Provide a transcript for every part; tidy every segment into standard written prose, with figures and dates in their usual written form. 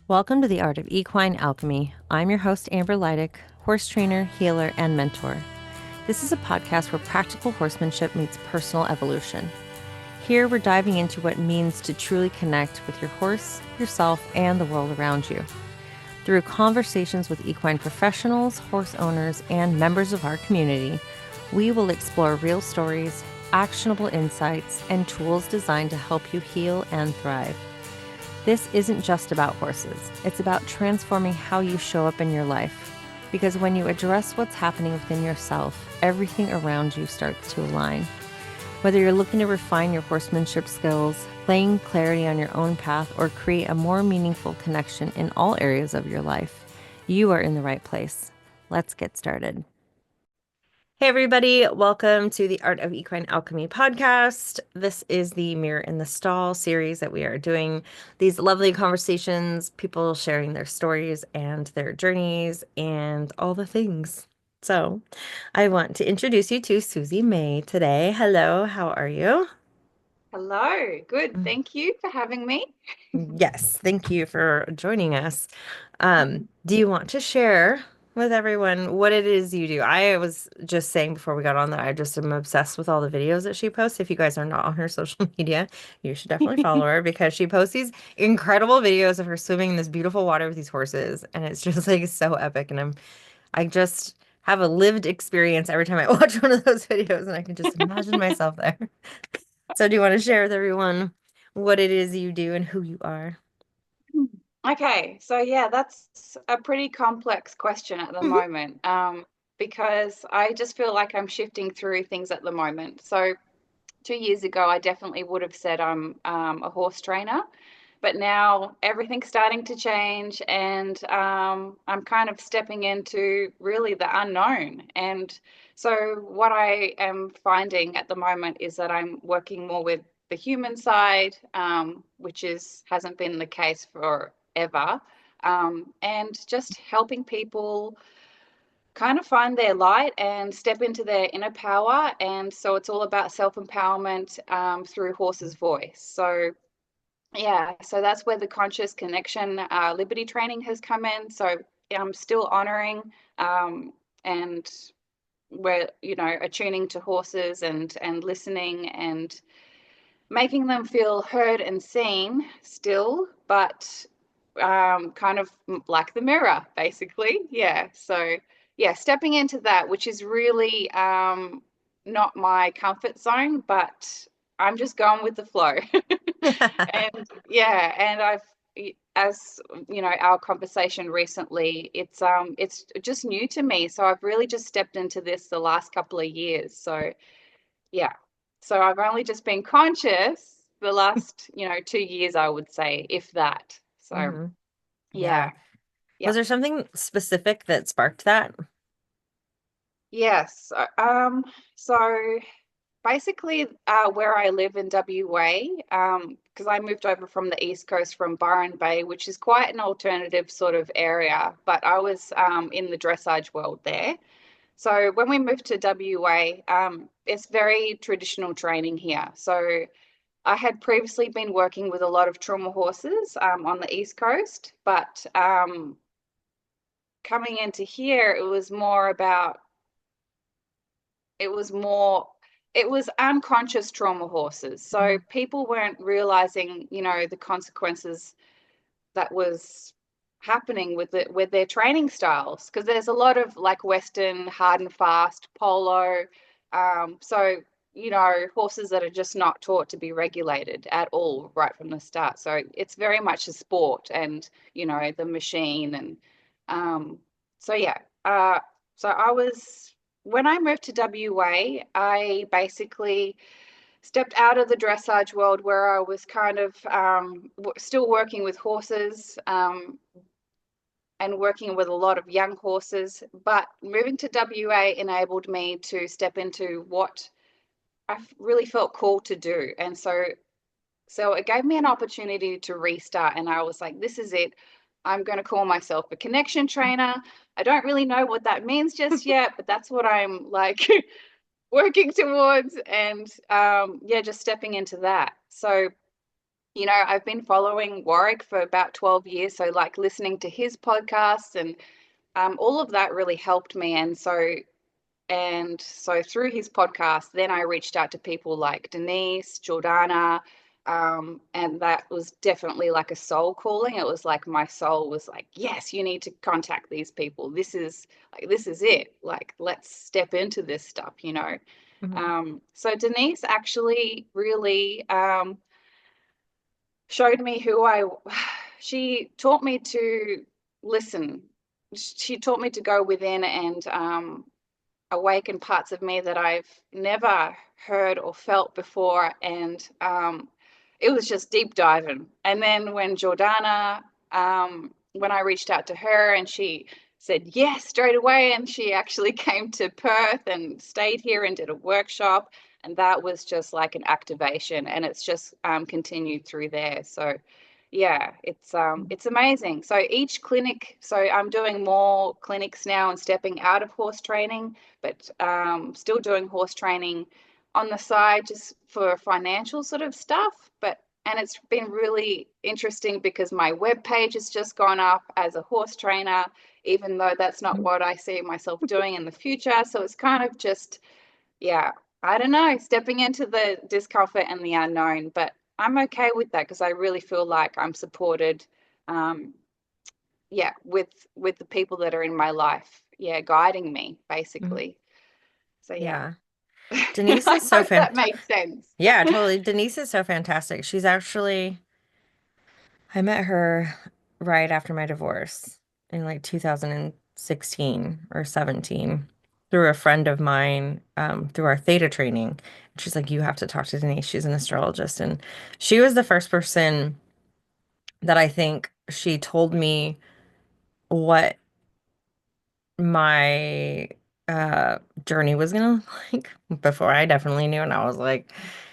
Welcome to the Art of Equine Alchemy. I'm your host, Amber Leidick, horse trainer, healer, and mentor. This is a podcast where practical horsemanship meets personal evolution. Here, we're diving into what it means to truly connect with your horse, yourself, and the world around you. Through conversations with equine professionals, horse owners, and members of our community, we will explore real stories, actionable insights, and tools designed to help you heal and thrive. This isn't just about horses. It's about transforming how you show up in your life. Because when you address what's happening within yourself, everything around you starts to align. Whether you're looking to refine your horsemanship skills, gain clarity on your own path, or create a more meaningful connection in all areas of your life, you are in the right place. Let's get started. Hey, everybody. Welcome to the Art of Equine Alchemy podcast. This is the Mirror in the Stall series that we are doing these lovely conversations, people sharing their stories and their journeys and all the things. So I want to introduce you to Susi May today. Hello, how are you? Hello, good. Thank you for having me. Yes, thank you for joining us. Do you want to share with everyone what it is you do? I was just saying before we got on that I just am obsessed with all the videos that she posts. If you guys are not on her social media, you should definitely follow her because she posts these incredible videos of her swimming in this beautiful water with these horses, and it's just like so epic. And I just have a lived experience every time I watch one of those videos, and I can just imagine myself there. So, do you want to share with everyone what it is you do and who you are? Okay, so yeah, that's a pretty complex question at the moment, because I just feel like I'm shifting through things at the moment. So 2 years ago, I definitely would have said I'm a horse trainer, but now everything's starting to change, and I'm kind of stepping into really the unknown. And so, what I am finding at the moment is that I'm working more with the human side, which hasn't been the case forever, and just helping people kind of find their light and step into their inner power. And so it's all about self-empowerment through horse's voice. So yeah, so that's where the conscious connection liberty training has come in. So I'm still honoring and we're attuning to horses and listening and making them feel heard and seen still, but kind of like the mirror, basically. Yeah. So, yeah, stepping into that, which is really not my comfort zone, but I'm just going with the flow. And yeah, and as you know, our conversation recently, it's just new to me. So I've really just stepped into this the last couple of years. So yeah. So I've only just been conscious the last, 2 years, I would say, if that. So hmm Yeah. yeah, yeah. Was there something specific that sparked that? Yes. So basically, where I live in WA, because I moved over from the East Coast from Byron Bay, which is quite an alternative sort of area, but I was in the dressage world there. So when we moved to WA, it's very traditional training here. So I had previously been working with a lot of trauma horses on the East Coast, but coming into here, it was more, it was unconscious trauma horses. So Mhm. people weren't realizing, the consequences that was happening with their training styles, because there's a lot of like Western hard and fast polo, so horses that are just not taught to be regulated at all right from the start. So it's very much a sport, and the machine. And so yeah, so I was when I moved to WA, I basically stepped out of the dressage world where I was kind of still working with horses, and working with a lot of young horses. But moving to WA enabled me to step into what I really felt called to do. And so it gave me an opportunity to restart. And I was like, this is it. I'm going to call myself a connection trainer. I don't really know what that means just yet, but that's what I'm like working towards. And yeah, just stepping into that. So I've been following Warwick for about 12 years. So, like, listening to his podcasts and all of that really helped me. And so through his podcast, then I reached out to people like Denise, Jordana, and that was definitely like a soul calling. It was like my soul was like, yes, you need to contact these people. This is it. Like, let's step into this stuff. Mhm. So Denise actually really showed me she taught me to listen. She taught me to go within and awaken parts of me that I've never heard or felt before. And it was just deep diving. And then when I reached out to her and she said yes straight away, and she actually came to Perth and stayed here and did a workshop. And that was just like an activation, and it's just continued through there. So yeah, it's amazing. So each clinic, so I'm doing more clinics now and stepping out of horse training, but still doing horse training on the side just for financial sort of stuff. And it's been really interesting because my web page has just gone up as a horse trainer, even though that's not what I see myself doing in the future. So it's kind of just, yeah, I don't know, stepping into the discomfort and the unknown, but I'm okay with that because I really feel like I'm supported, um, yeah, with the people that are in my life, yeah, guiding me Mhm. basically. So yeah, Yeah. Denise I is so hope that made sense. Yeah, totally. Denise is so fantastic. She's actually, I met her right after my divorce in like 2016 or 17 through a friend of mine, through our theta training. And she's like, you have to talk to Denise. She's an astrologist. And she was the first person that I think she told me what my journey was gonna look like before I definitely knew. And I was like,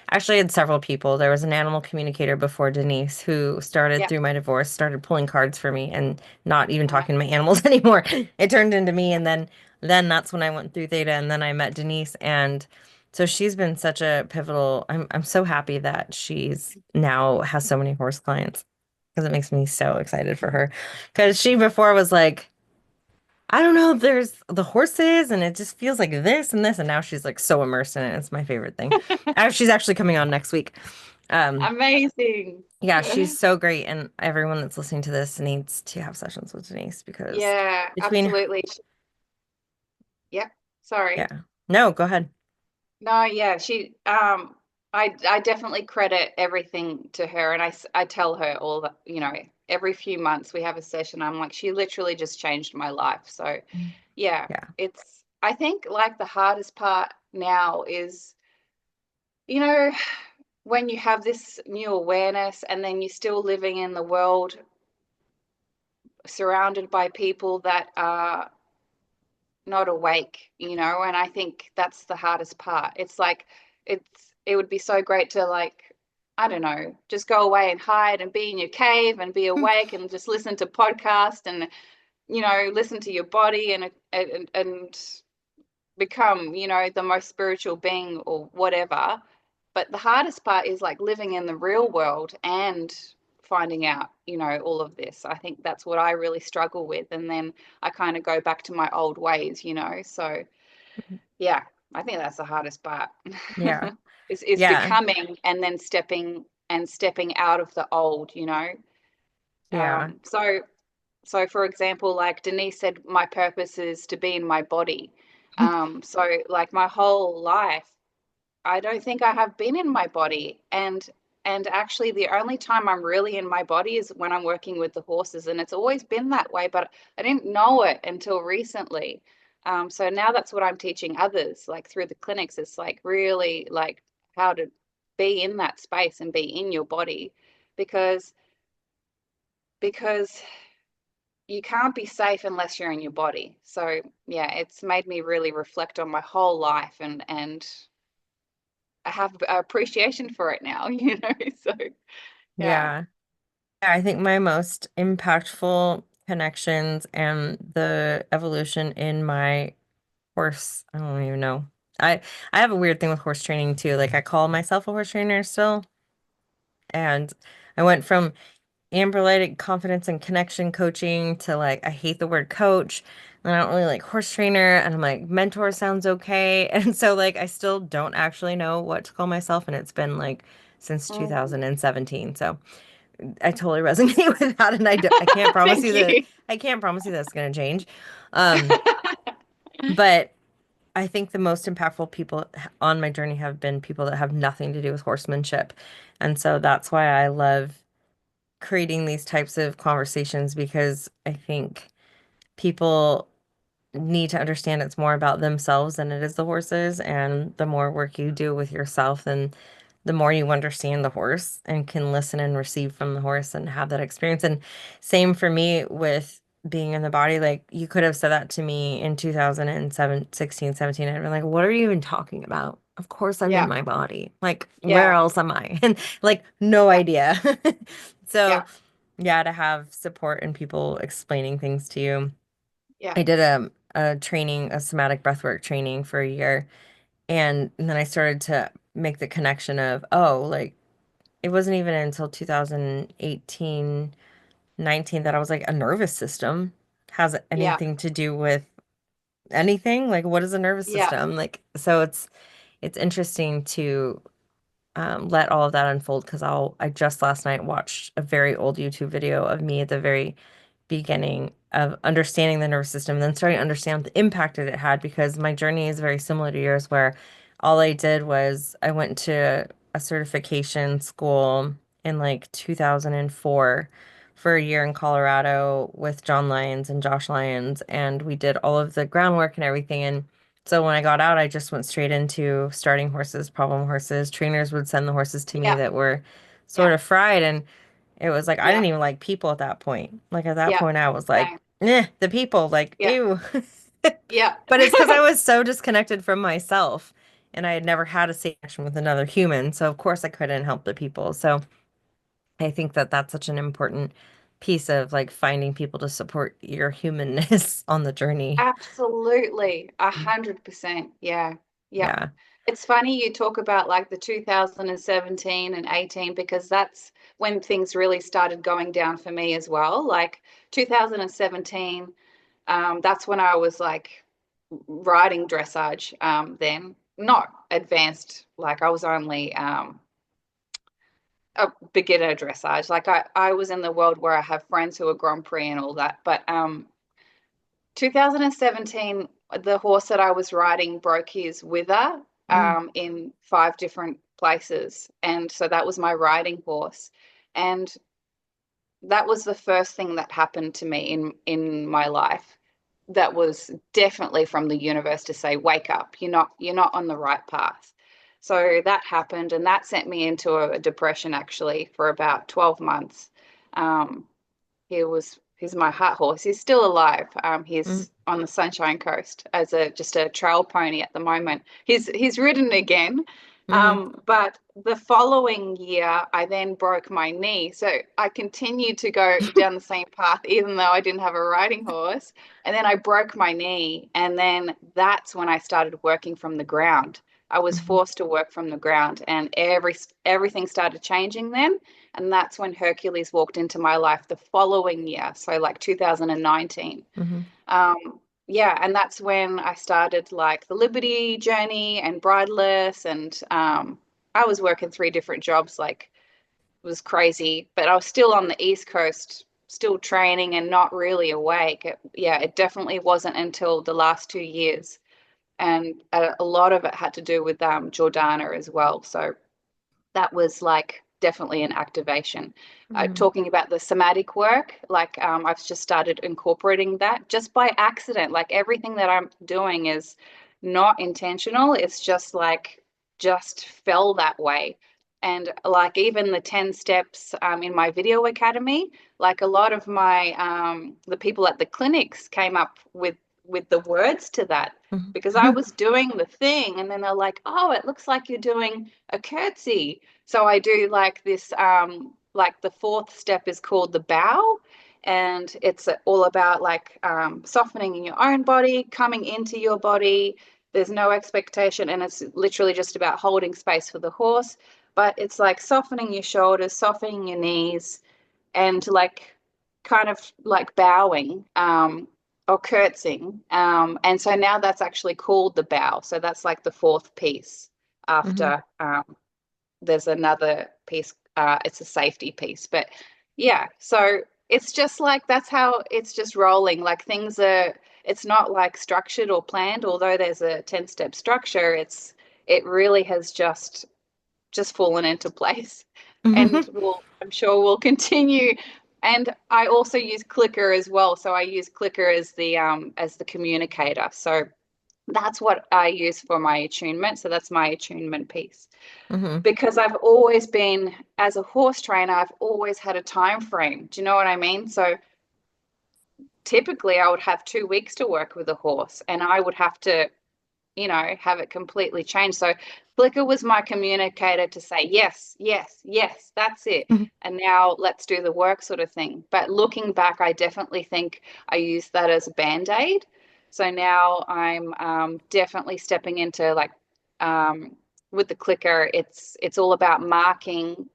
actually, I had several people. There was an animal communicator before Denise who started Yeah, through my divorce, started pulling cards for me and not even right. talking to my animals anymore. It turned into me, and then that's when I went through Theta, and then I met Denise. And so she's been such a pivotal. I'm so happy that she's now has so many horse clients because it makes me so excited for her. Because she before was like, I don't know, there's the horses and it just feels like this and this. And now she's like so immersed in it. It's my favorite thing. She's actually coming on next week. Um, Amazing. yeah, she's so great. And everyone that's listening to this needs to have sessions with Denise because Yeah, between, absolutely. Yep. Sorry. yeah, no, go ahead. No, yeah, I definitely credit everything to her, and I tell her all that, every few months we have a session. I'm like, she literally just changed my life. So, yeah, Yeah. I think like the hardest part now is, you know, when you have this new awareness and then you're still living in the world surrounded by people that are not awake. And I think that's the hardest part. It's like it would be so great to, like, I don't know, just go away and hide and be in your cave and be awake and just listen to podcasts and listen to your body and become the most spiritual being or whatever. But the hardest part is like living in the real world and finding out all of this. I think that's what I really struggle with, and then I kind of go back to my old ways. So yeah, I think that's the hardest part. Yeah. is Yeah. becoming and then stepping out of the old. Yeah. So for example, like Denise said, my purpose is to be in my body. So like my whole life I don't think I have been in my body. And actually the only time I'm really in my body is when I'm working with the horses, and it's always been that way, but I didn't know it until recently. So now that's what I'm teaching others, like through the clinics. It's like really like how to be in that space and be in your body, because because you can't be safe unless you're in your body. So yeah, it's made me really reflect on my whole life, and I have appreciation for it now. So yeah. Yeah. I think my most impactful connections and the evolution in my horse, I don't even know. I have a weird thing with horse training too. Like I call myself a horse trainer still. And I went from Amber confidence and connection coaching to like I hate the word coach and I don't really like horse trainer and I'm like mentor sounds okay. And so like I still don't actually know what to call myself and it's been like since Mm. 2017. So I totally resonate with that and I can't promise Thank you that you. I can't promise you that's going to change. Um but I think the most impactful people on my journey have been people that have nothing to do with horsemanship. And so that's why I love creating these types of conversations because I think people need to understand it's more about themselves than it is the horses. And the more work you do with yourself, and the more you understand the horse and can listen and receive from the horse and have that experience. And same for me with being in the body. Like you could have said that to me in 2007, 16, 17. I'd been like, what are you even talking about? Of course I'm in Yeah, my body. Like, where yeah, else am I? And like, no yeah, idea. So yeah, yeah, to have support and people explaining things to you. yeah, I did a training, a somatic breathwork training for a year, and then I started to make the connection of, oh, like it wasn't even until 2018, 19 that I was like, a nervous system has yeah, anything to do with anything? Like, what is a nervous yeah, system? Like, so it's interesting to let all of that unfold because I just last night watched a very old YouTube video of me at the very beginning of understanding the nervous system and then starting to understand the impact that it had because my journey is very similar to yours where all I did was I went to a certification school in like 2004 for a year in Colorado with John Lyons and Josh Lyons and we did all of the groundwork and everything and so when I got out I just went straight into starting horses, problem horses. Trainers would send the horses to me yeah, that were yeah, sort of fried and it was like I yeah, didn't even like people at that point. Like at that yeah, point I was like, same. the people, like, Yeah, ew. yeah, But it's because I was so disconnected from myself and I had never had a same connection with another human. So of course I couldn't help the people. So I think that that's such an important piece of like finding people to support your humanness on the journey. absolutely. 100%. Yeah, yeah. Yeah. It's funny you talk about like the 2017 and 18 because that's when things really started going down for me as well. Like 2017, that's when I was like riding dressage then, not advanced, like I was only a beginner dressage. Like I was in the world where I have friends who are Grand Prix and all that. But 2017, the horse that I was riding broke his wither Mm, in 5 different places. And so that was my riding horse. And that was the first thing that happened to me in my life that was definitely from the universe to say, wake up, you're not on the right path. So that happened and that sent me into a depression actually for about 12 months. um, he's my heart horse. He's still alive. mm, He's on the Sunshine Coast as a just a trail pony at the moment. He's ridden again. mm, But the following year, I then broke my knee. So I continued to go down the same path, even though I didn't have a riding horse. And then I broke my knee. And then that's when I started working from the ground. I was mm, forced to work from the ground, and everything started changing then. And that's when Hercules walked into my life the following year, so like 2019. mm, Yeah, and that's when I started like the Liberty journey and Brideless, and I was working 3 different jobs, like it was crazy, but I was still on the East Coast, still training and not really awake. Yeah, it definitely wasn't until the last 2 years, and a lot of it had to do with Jordana as well. So that was like definitely an activation. mm, Talking about the somatic work, like I've just started incorporating that just by accident. Like everything that I'm doing is not intentional. It's just like, just fell that way. And like even the 10 steps in my video academy, like a lot of my, the people at the clinics came up with the words to that because I mm, was doing the thing and then they're like, oh, it looks like you're doing a curtsy. So I do like this, like the fourth step is called the bow. And it's all about like softening in your own body, coming into your body. There's no expectation. And it's literally just about holding space for the horse. but it's like softening your shoulders, softening your knees, and like kind of like bowing or curtsying. And so now that's actually called the bow. So that's like the fourth piece Mm-hmm. after there's another piece. It's a safety piece. But yeah, so it's just like that's how it's just rolling. Like things are, it's not like structured or planned, although there's a 10-step structure. It really has just fallen into place, and I'm sure we'll continue. And I also use clicker as well, so I use clicker as the communicator. So that's what I use for my attunement. So that's my attunement piece. Mm-hmm. Because I've always been, as a horse trainer, I've always had a time frame. Do you know what I mean? So typically I would have 2 weeks to work with a horse, and I would have to, have it completely changed. So Flickr was my communicator to say, yes, yes, yes, that's it. And now let's do the work sort of thing. But looking back, I definitely think I used that as a band-aid. So now I'm definitely stepping into like with the clicker, it's all about marking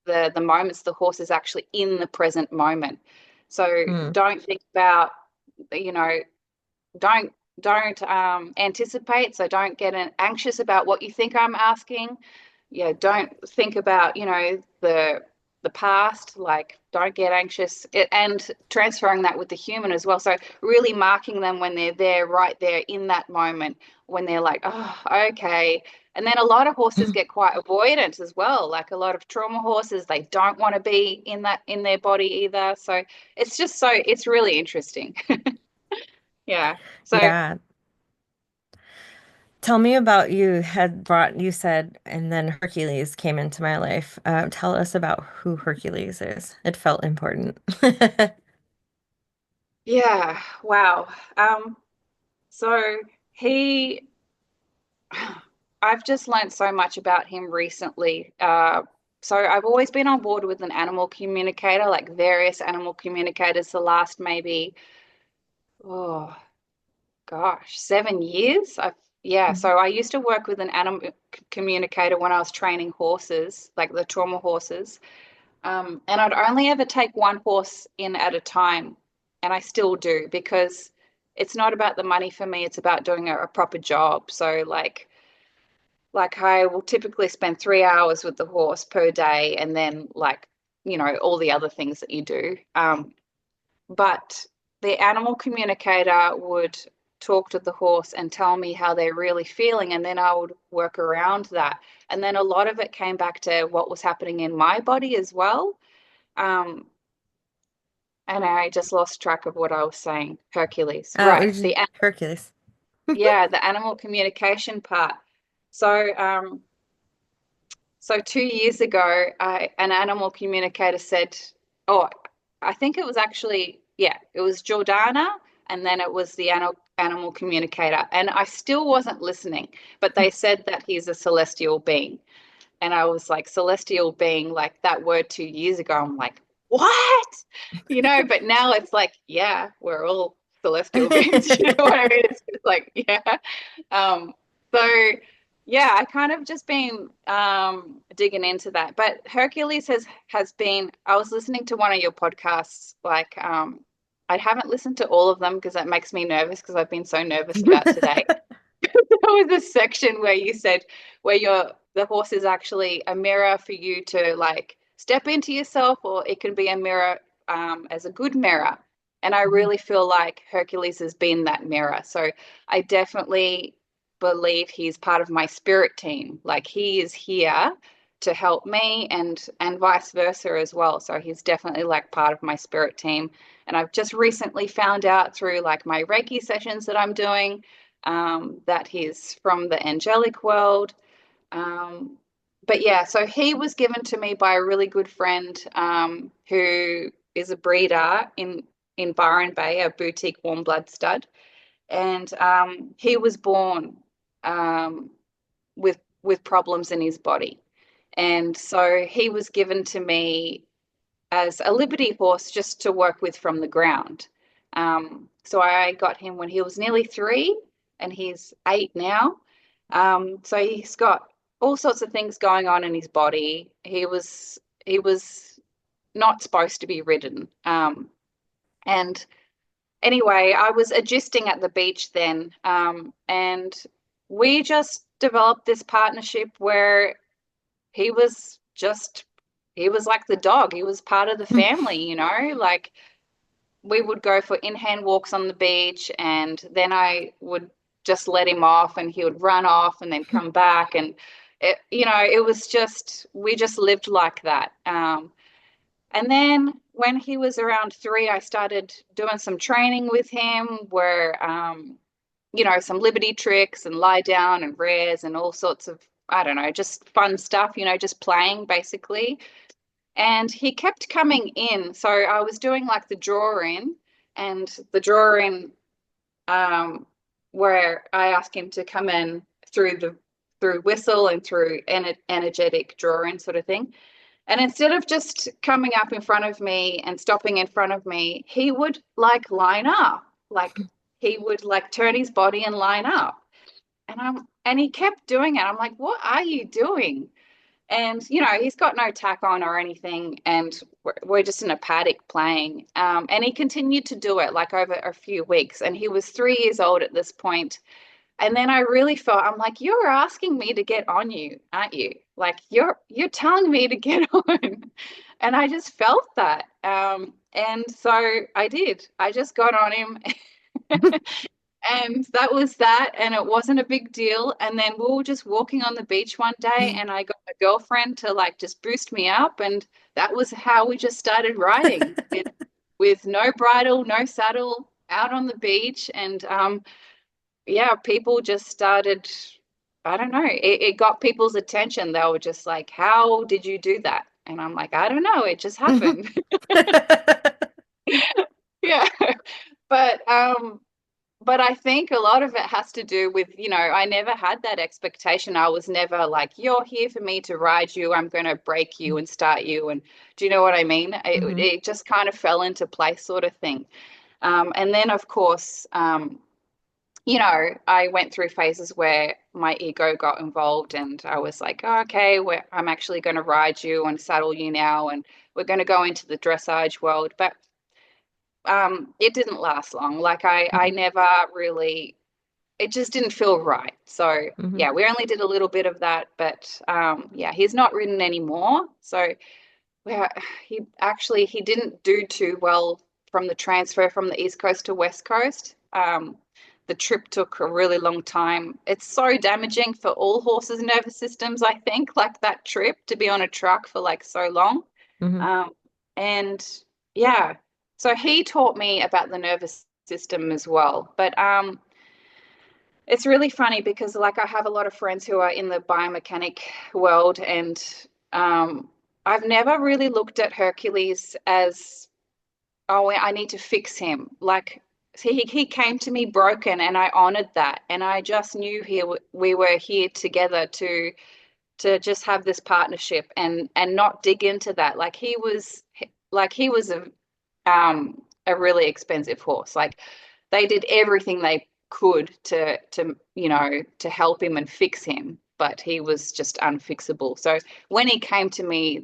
the moments the horse is actually in the present moment. So Mm. don't think about, you know, don't don't anticipate, so don't get anxious about what you think I'm asking. Yeah, don't think about, the past, like don't get anxious. And transferring that with the human as well, so really marking them when they're there, right there in that moment, when they're like, oh, okay. And then a lot of horses get quite avoidant as well, like a lot of trauma horses, they don't want to be in their body either. So it's really interesting. Yeah. So Yeah. Tell me about you said, and then Hercules came into my life. Tell us about who Hercules is. It felt important. yeah, wow. So he, I've just learned so much about him recently. So I've always been on board with an animal communicator, like various animal communicators, the last maybe, oh gosh, 7 years. Yeah, so I used to work with an animal communicator when I was training horses, like the trauma horses. And I'd only ever take one horse in at a time, and I still do, because it's not about the money for me, it's about doing a proper job. So like I will typically spend 3 hours with the horse per day, and then like, all the other things that you do. But the animal communicator would talk to the horse and tell me how they're really feeling, and then I would work around that. And then a lot of it came back to what was happening in my body as well. Um, and I just lost track of what I was saying. Hercules, Oh, right? Hercules. Yeah, the animal communication part. So, so 2 years ago, an animal communicator said, "Oh, I think it was actually, yeah, it was Jordana, and then it was the animal communicator." And I still wasn't listening, but they said that he's a celestial being. And I was like, celestial being, like that word 2 years ago, I'm like, what? But now it's like, yeah, we're all celestial beings. You know what I mean? It's just like, yeah. Um, so yeah, I kind of just been digging into that. But Hercules has been, I was listening to one of your podcasts, like I haven't listened to all of them because that makes me nervous, because I've been so nervous about today. There was a section where you said where the horse is actually a mirror for you to like step into yourself, or it can be a mirror as a good mirror. And I really feel like Hercules has been that mirror. So I definitely believe he's part of my spirit team. Like he is here to help me, and vice versa as well. So he's definitely like part of my spirit team. And I've just recently found out through like my Reiki sessions that I'm doing, that he's from the angelic world. Um, but yeah, so he was given to me by a really good friend, who is a breeder in Byron Bay, a boutique warm blood stud. And he was born with problems in his body. And so he was given to me as a Liberty horse just to work with from the ground. So I got him when he was nearly 3, and he's 8 now. So he's got all sorts of things going on in his body. He was not supposed to be ridden. And anyway, I was adjusting at the beach then, and we just developed this partnership where he was just he was like the dog. He was part of the family, like we would go for in-hand walks on the beach, and then I would just let him off and he would run off and then come back. And it was just, we just lived like that. And then when he was around 3, I started doing some training with him where, some liberty tricks and lie down and rares and all sorts of, I don't know, just fun stuff, just playing basically. And he kept coming in. So I was doing like the draw in, and the draw in, where I asked him to come in through whistle and through energetic draw in sort of thing. And instead of just coming up in front of me and stopping in front of me, he would like line up, like he would like turn his body and line up. And he kept doing it. I'm like, what are you doing? And he's got no tack on or anything, and we're just in a paddock playing. And he continued to do it like over a few weeks, and he was 3 years old at this point. And then I really felt, I'm like, you're asking me to get on you, aren't you? Like you're telling me to get on. And I just felt that. And so I did. I just got on him. And that was that. And it wasn't a big deal. And then we were just walking on the beach one day, and I got a girlfriend to like just boost me up. And that was how we just started riding with no bridle, no saddle, out on the beach. And yeah, people just started, I don't know, it got people's attention. They were just like, how did you do that? And I'm like, I don't know, it just happened. Yeah. But I think a lot of it has to do with, I never had that expectation. I was never like, you're here for me to ride you, I'm going to break you and start you. And do you know what I mean? It just kind of fell into place sort of thing. And then, of course, I went through phases where my ego got involved, and I was like, oh, okay, I'm actually going to ride you and saddle you now, and we're going to go into the dressage world. But it didn't last long. Like I never really, it just didn't feel right. So yeah, we only did a little bit of that, but yeah, he's not ridden anymore. So yeah, he didn't do too well from the transfer from the East Coast to West Coast. The trip took a really long time. It's so damaging for all horses' nervous systems, I think, like that trip to be on a truck for like so long. And yeah, so he taught me about the nervous system as well. But it's really funny because like I have a lot of friends who are in the biomechanic world, and I've never really looked at Hercules as, oh, I need to fix him. Like he came to me broken, and I honored that, and I just knew we were here together to just have this partnership and not dig into that. Like he was a really expensive horse. Like they did everything they could to help him and fix him, but he was just unfixable. So when he came to me,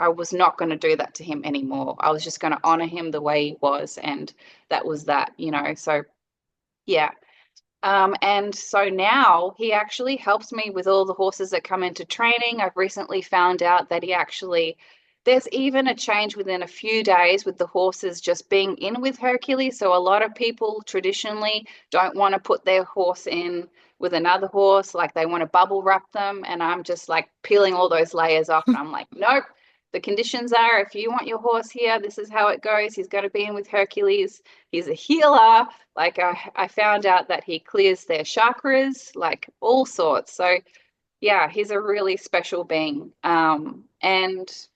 I was not going to do that to him anymore. I was just going to honor him the way he was, and that was that. So yeah. And so now he actually helps me with all the horses that come into training. I've recently found out that there's even a change within a few days with the horses just being in with Hercules. So a lot of people traditionally don't want to put their horse in with another horse, like they want to bubble wrap them. And I'm just like peeling all those layers off. And I'm like, nope. The conditions are, if you want your horse here, this is how it goes. He's going to be in with Hercules. He's a healer. Like I found out that he clears their chakras, like all sorts. So yeah, he's a really special being. And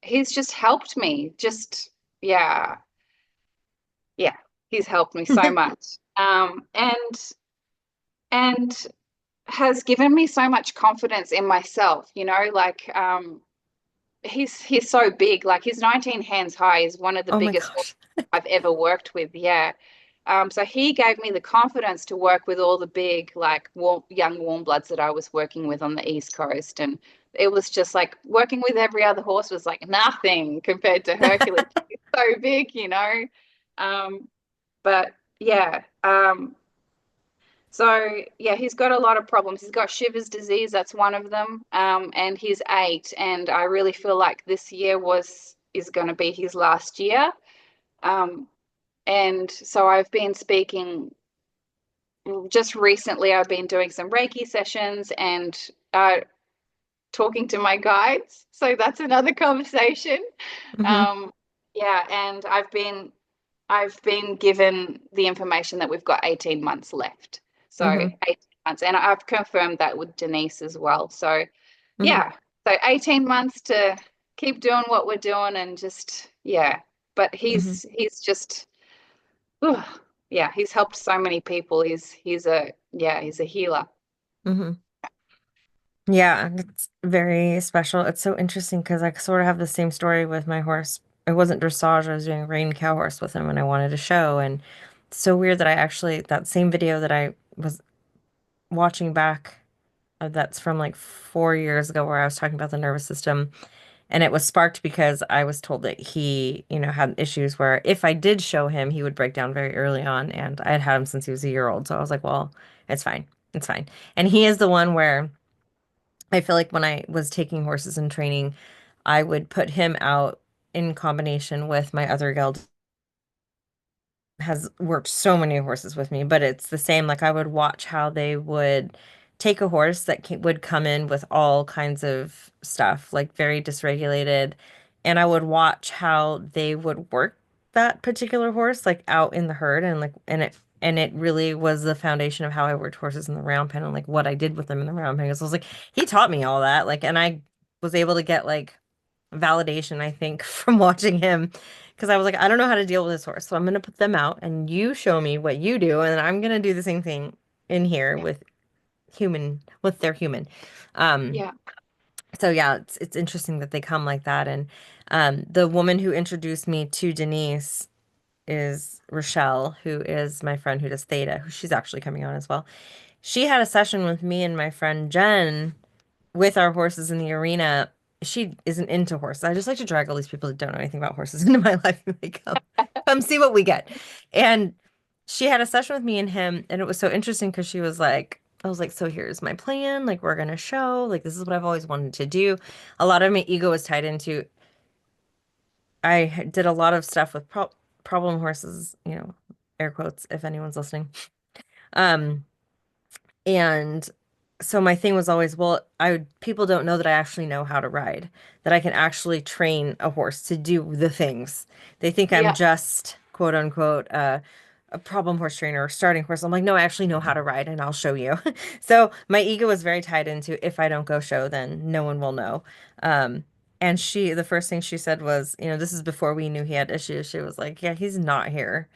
he's just helped me. Yeah, yeah, he's helped me so much. And has given me so much confidence in myself, like he's so big. Like he's 19 hands high. He's one of the Oh my biggest gosh. I've ever worked with. Yeah. So he gave me the confidence to work with all the big, like young warm bloods that I was working with on the East Coast. And it was just like working with every other horse was like nothing compared to Hercules. He's so big, you know. But yeah, so yeah, he's got a lot of problems. He's got Shiver's disease, that's one of them. And he's 8, and I really feel like this year is going to be his last year. Um, and so I've been speaking just recently. I've been doing some Reiki sessions and talking to my guides. So that's another conversation. Mm-hmm. Um, yeah, and I've been given the information that we've got 18 months left. So Mm-hmm. 18 months. And I've confirmed that with Denise as well. So Mm-hmm. yeah. So 18 months to keep doing what we're doing and just yeah. But Mm-hmm. he's just ugh, yeah, he's helped so many people. He's a healer. Mm-hmm. Yeah, it's very special. It's so interesting because I sort of have the same story with my horse. It wasn't dressage. I was doing rein cow horse with him and I wanted to show. And it's so weird that I actually, that same video that I was watching back, that's from like 4 years ago where I was talking about the nervous system. And it was sparked because I was told that he, had issues where if I did show him, he would break down very early on. And I had had him since he was a year old. So I was like, well, it's fine. It's fine. And he is the one where I feel like when I was taking horses and training, I would put him out in combination with my other geld has worked so many horses with me, but it's the same. Like I would watch how they would take a horse that would come in with all kinds of stuff, like very dysregulated, and I would watch how they would work that particular horse, like out in the herd, and it really was the foundation of how I worked horses in the round pen and like what I did with them in the round pen. Because I was like, he taught me all that, like, and I was able to get like validation, I think, from watching him because I was like, I don't know how to deal with this horse. So I'm going to put them out and you show me what you do. And I'm going to do the same thing in here Yeah. with their human. Um, Yeah. so yeah, it's interesting that they come like that. And the woman who introduced me to Denise is Rochelle, who is my friend who does Theta, who she's actually coming on as well. She had a session with me and my friend Jen with our horses in the arena. She isn't into horses. I just like to drag all these people that don't know anything about horses into my life and they come see what we get. And she had a session with me and him, and it was so interesting because she was like, I was like, so here's my plan. Like, we're gonna show. Like, this is what I've always wanted to do. A lot of my ego was tied into. Did a lot of stuff with problem horses, air quotes if anyone's listening. Um, And so my thing was always, well, people don't know that I actually know how to ride, that I can actually train a horse to do the things. They think I'm Yeah. just quote unquote a problem horse trainer or starting horse. I'm like, no, I actually know how to ride and I'll show you. So my ego was very tied into if I don't go show, then no one will know. Um, and the first thing she said was, this is before we knew he had issues. She was like, yeah, he's not here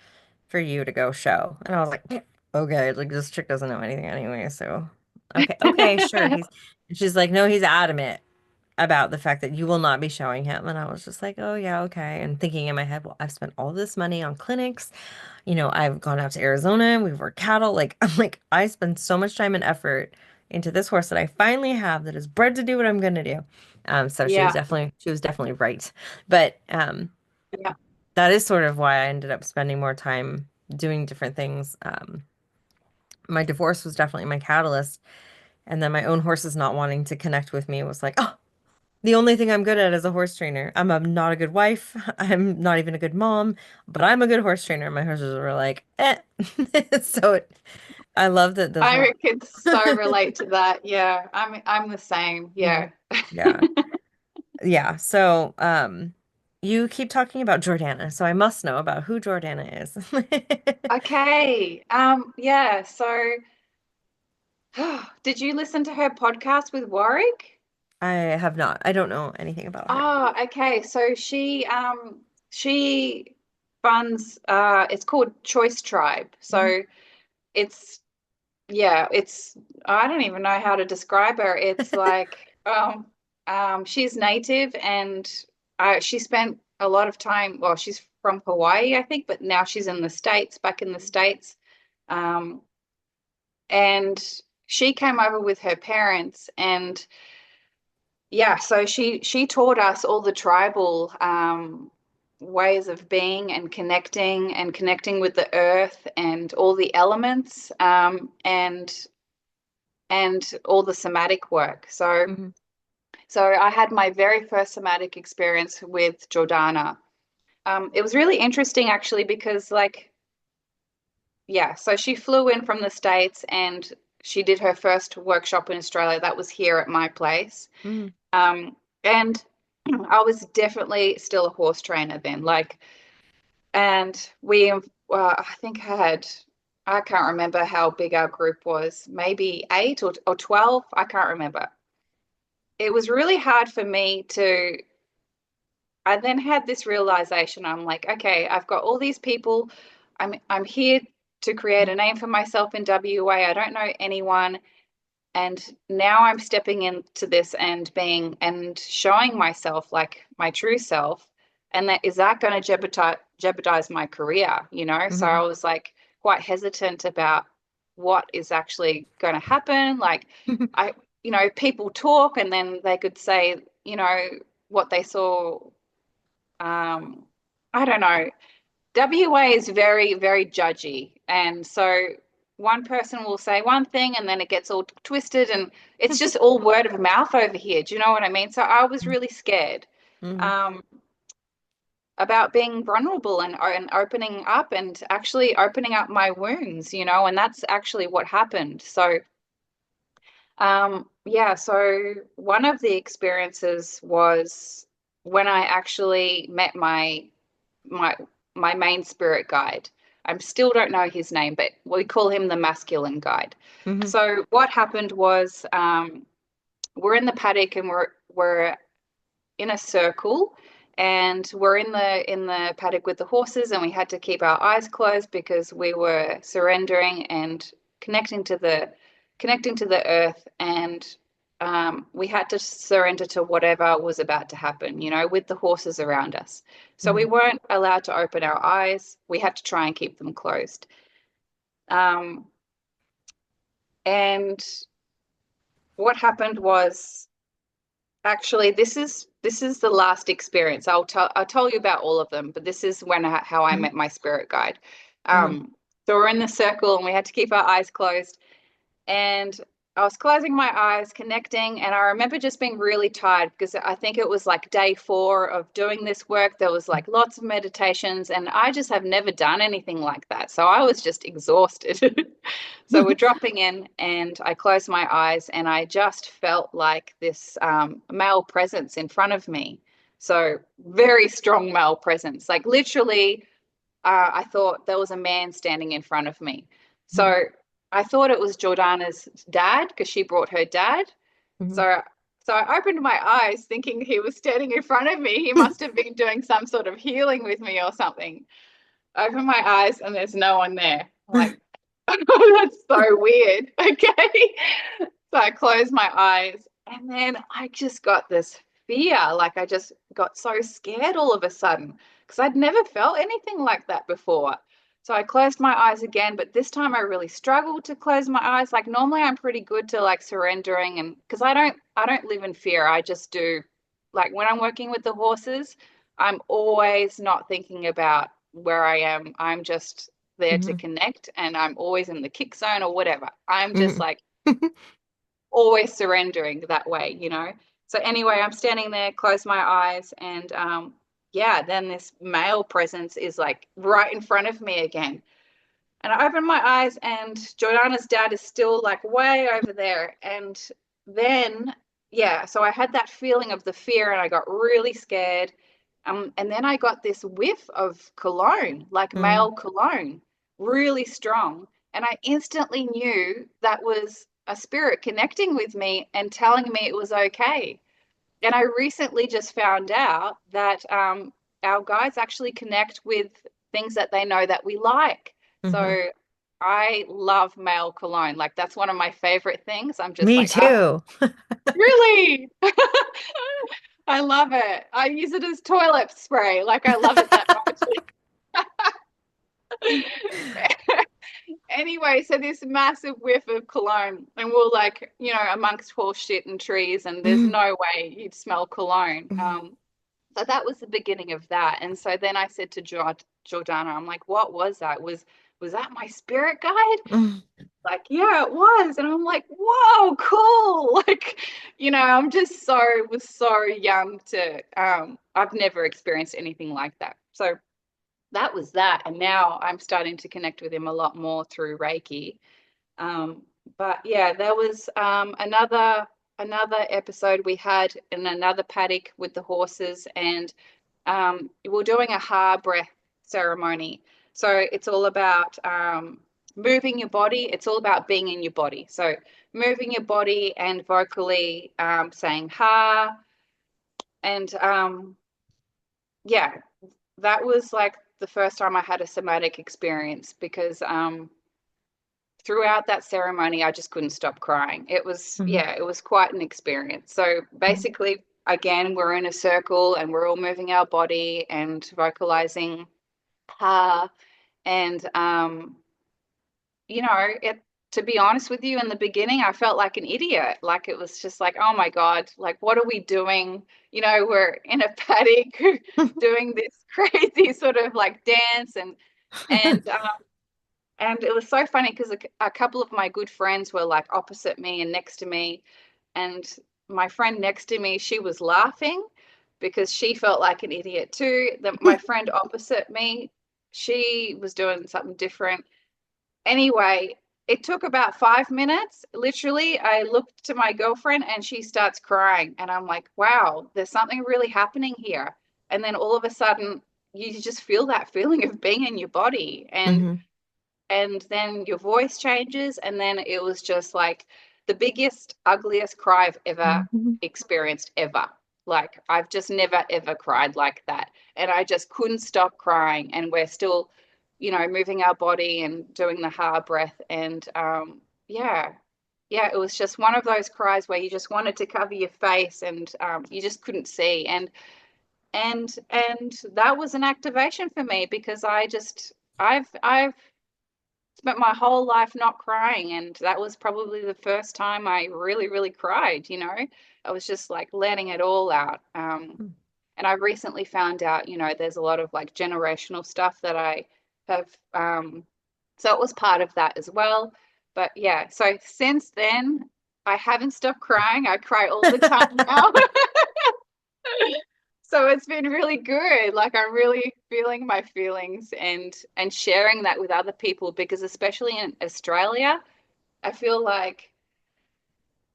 for you to go show. And I was like, okay, like this chick doesn't know anything anyway, so okay, sure. She's like, no, he's adamant about the fact that you will not be showing him. And I was just like, oh yeah, okay. And thinking in my head, well, I've spent all this money on clinics. I've gone out to Arizona and we've worked cattle. Like, I'm like, I spend so much time and effort into this horse that I finally have that is bred to do what I'm gonna do. So Yeah. she was definitely right. But Yeah. that is sort of why I ended up spending more time doing different things. My divorce was definitely my catalyst. And then my own horses not wanting to connect with me was like, oh, the only thing I'm good at is a horse trainer. Not a good wife. I'm not even a good mom, but I'm a good horse trainer. My horses were like, eh. So I love that the I whole, could so relate to that. Yeah. I'm the same. Mhm. Yeah. Yeah. Yeah. So, you keep talking about Jordana, so I must know about who Jordana is. Okay. Yeah. So did you listen to her podcast with Warwick? I have not. I don't know anything about her. Oh, okay. So she funds it's called Choice Tribe. Mhm. So it's yeah, it's I don't even know how to describe her. It's like she's native and she spent a lot of time, well, she's from Hawaii, I think, but now she's in the States, back in the States. Um, and she came over with her parents, and yeah, so she taught us all the tribal ways of being and connecting with the earth and all the elements, and all the somatic work. So Mm-hmm. so I had my very first somatic experience with Jordana. It was really interesting actually because like yeah, so she flew in from the States and she did her first workshop in Australia. That was here at my place. Mm-hmm. And I was definitely still a horse trainer then. Like, and I think I can't remember how big our group was, maybe eight or 12. I can't remember. It was really hard for me to, I then had this realization. I'm like, okay, I've got all these people. I'm here to create a name for myself in WA. I don't know anyone. And now I'm stepping into this and being and showing myself like my true self. And that is that going to jeopardize my career, you know? So I was like quite hesitant about what is actually going to happen. Like I, you know, people talk and then they could say, you know, what they saw. Um, I don't know. WA is very, very judgy. And so one person will say one thing and then it gets all twisted and it's just all word of mouth over here. Do you know what I mean? So I was really scared Mm-hmm. um, about being vulnerable and opening up and actually opening up my wounds, you know, and that's actually what happened. So, yeah, so one of the experiences was when I actually met my my main spirit guide. I still don't know his name, but we call him the masculine guide. Mm-hmm. So what happened was we're in the paddock and we're in a circle and we're in the paddock with the horses and we had to keep our eyes closed because we were surrendering and connecting to the earth and we had to surrender to whatever was about to happen, you know, with the horses around us. So we weren't allowed to open our eyes. We had to try and keep them closed. Um, and what happened was actually this is the last experience. I'll tell you about all of them, but this is how I Mm-hmm. met my spirit guide. Mm-hmm. So we're in the circle and we had to keep our eyes closed. And I was closing my eyes, connecting, and I remember just being really tired because I think it was like day 4 of doing this work. There was like lots of meditations, and I just have never done anything like that. So I was just exhausted. So we're dropping in, and I closed my eyes, and I just felt like this male presence in front of me. So very strong male presence, like literally I thought there was a man standing in front of me. So I thought it was Jordana's dad because she brought her dad. Mm-hmm. So so I opened my eyes thinking he was standing in front of me. He must have been doing some sort of healing with me or something. I open my eyes and there's no one there. I'm like, that's so weird. Okay. So I closed my eyes and then I just got this fear. Like I just got so scared all of a sudden because I'd never felt anything like that before. So I closed my eyes again, but this time I really struggled to close my eyes. Like normally I'm pretty good to like surrendering and because I don't live in fear. I just do like when I'm working with the horses, I'm always not thinking about where I am. I'm just there to Mm-hmm. connect and I'm always in the kick zone or whatever. I'm just Mm-hmm. like always surrendering that way, you know. So anyway, I'm standing there, close my eyes, and yeah, then this male presence is like right in front of me again. And I open my eyes, and Jordana's dad is still like way over there. And then, yeah, so I had that feeling of the fear, and I got really scared. And then I got this whiff of cologne, like Mm-hmm. male cologne, really strong. And I instantly knew that was a spirit connecting with me and telling me it was okay. And I recently just found out that our guides actually connect with things that they know that we like. Mm-hmm. So I love male cologne. Like that's one of my favorite things. I'm just Me like, ah, too. really? I love it. I use it as toilet spray. Like I love it that much. Anyway, so this massive whiff of cologne, and we're like, amongst horse shit and trees, and there's no way you'd smell cologne. So that was the beginning of that. And so then I said to Jordana, I'm like, what was that? Was that my spirit guide? Like, yeah, it was. And I'm like, whoa, cool. Like, I'm just was so young to, I've never experienced anything like that. So that was that. And now I'm starting to connect with him a lot more through Reiki. But yeah, there was another episode we had in another paddock with the horses, and we're doing a ha breath ceremony. So it's all about moving your body. It's all about being in your body. So moving your body and vocally saying ha. And yeah, that was like the first time I had a somatic experience, because throughout that ceremony, I just couldn't stop crying. It was, it was quite an experience. So basically, again, we're in a circle and we're all moving our body and vocalizing ha. And, to be honest with you, in the beginning, I felt like an idiot. Like, it was just like, oh my God, like, what are we doing? We're in a paddock doing this crazy sort of like dance, and it was so funny because a couple of my good friends were like opposite me and next to me. And my friend next to me, she was laughing because she felt like an idiot too. My friend opposite me, she was doing something different. Anyway, it took about 5 minutes. Literally, I looked to my girlfriend and she starts crying. And I'm like, wow, there's something really happening here. And then all of a sudden, you just feel that feeling of being in your body. And then your voice changes, and then it was just like the biggest, ugliest cry I've ever experienced ever. Like, I've just never ever cried like that, and I just couldn't stop crying. And we're still moving our body and doing the hard breath. And yeah, it was just one of those cries where you just wanted to cover your face, and you just couldn't see. And that was an activation for me, because I've spent my whole life not crying, and that was probably the first time I really, really cried. I was just like letting it all out. And I recently found out, there's a lot of like generational stuff that I have. So it was part of that as well. But yeah, so since then, I haven't stopped crying. I cry all the time now. So it's been really good. Like, I'm really feeling my feelings and sharing that with other people, because especially in Australia, I feel like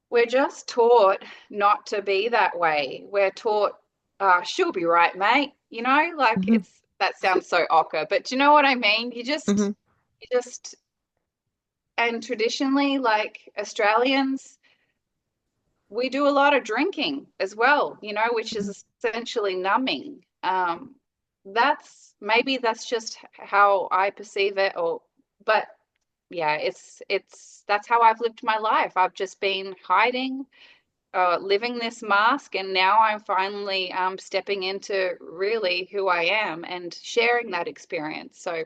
we're just taught not to be that way. We're taught, she'll be right, mate. Like, that sounds so awkward, but do you know what I mean? You just, and traditionally, like, Australians, we do a lot of drinking as well, which is essentially numbing. That's just how I perceive it, but yeah, that's how I've lived my life. I've just been hiding, living this mask, and now I'm finally stepping into really who I am and sharing that experience. So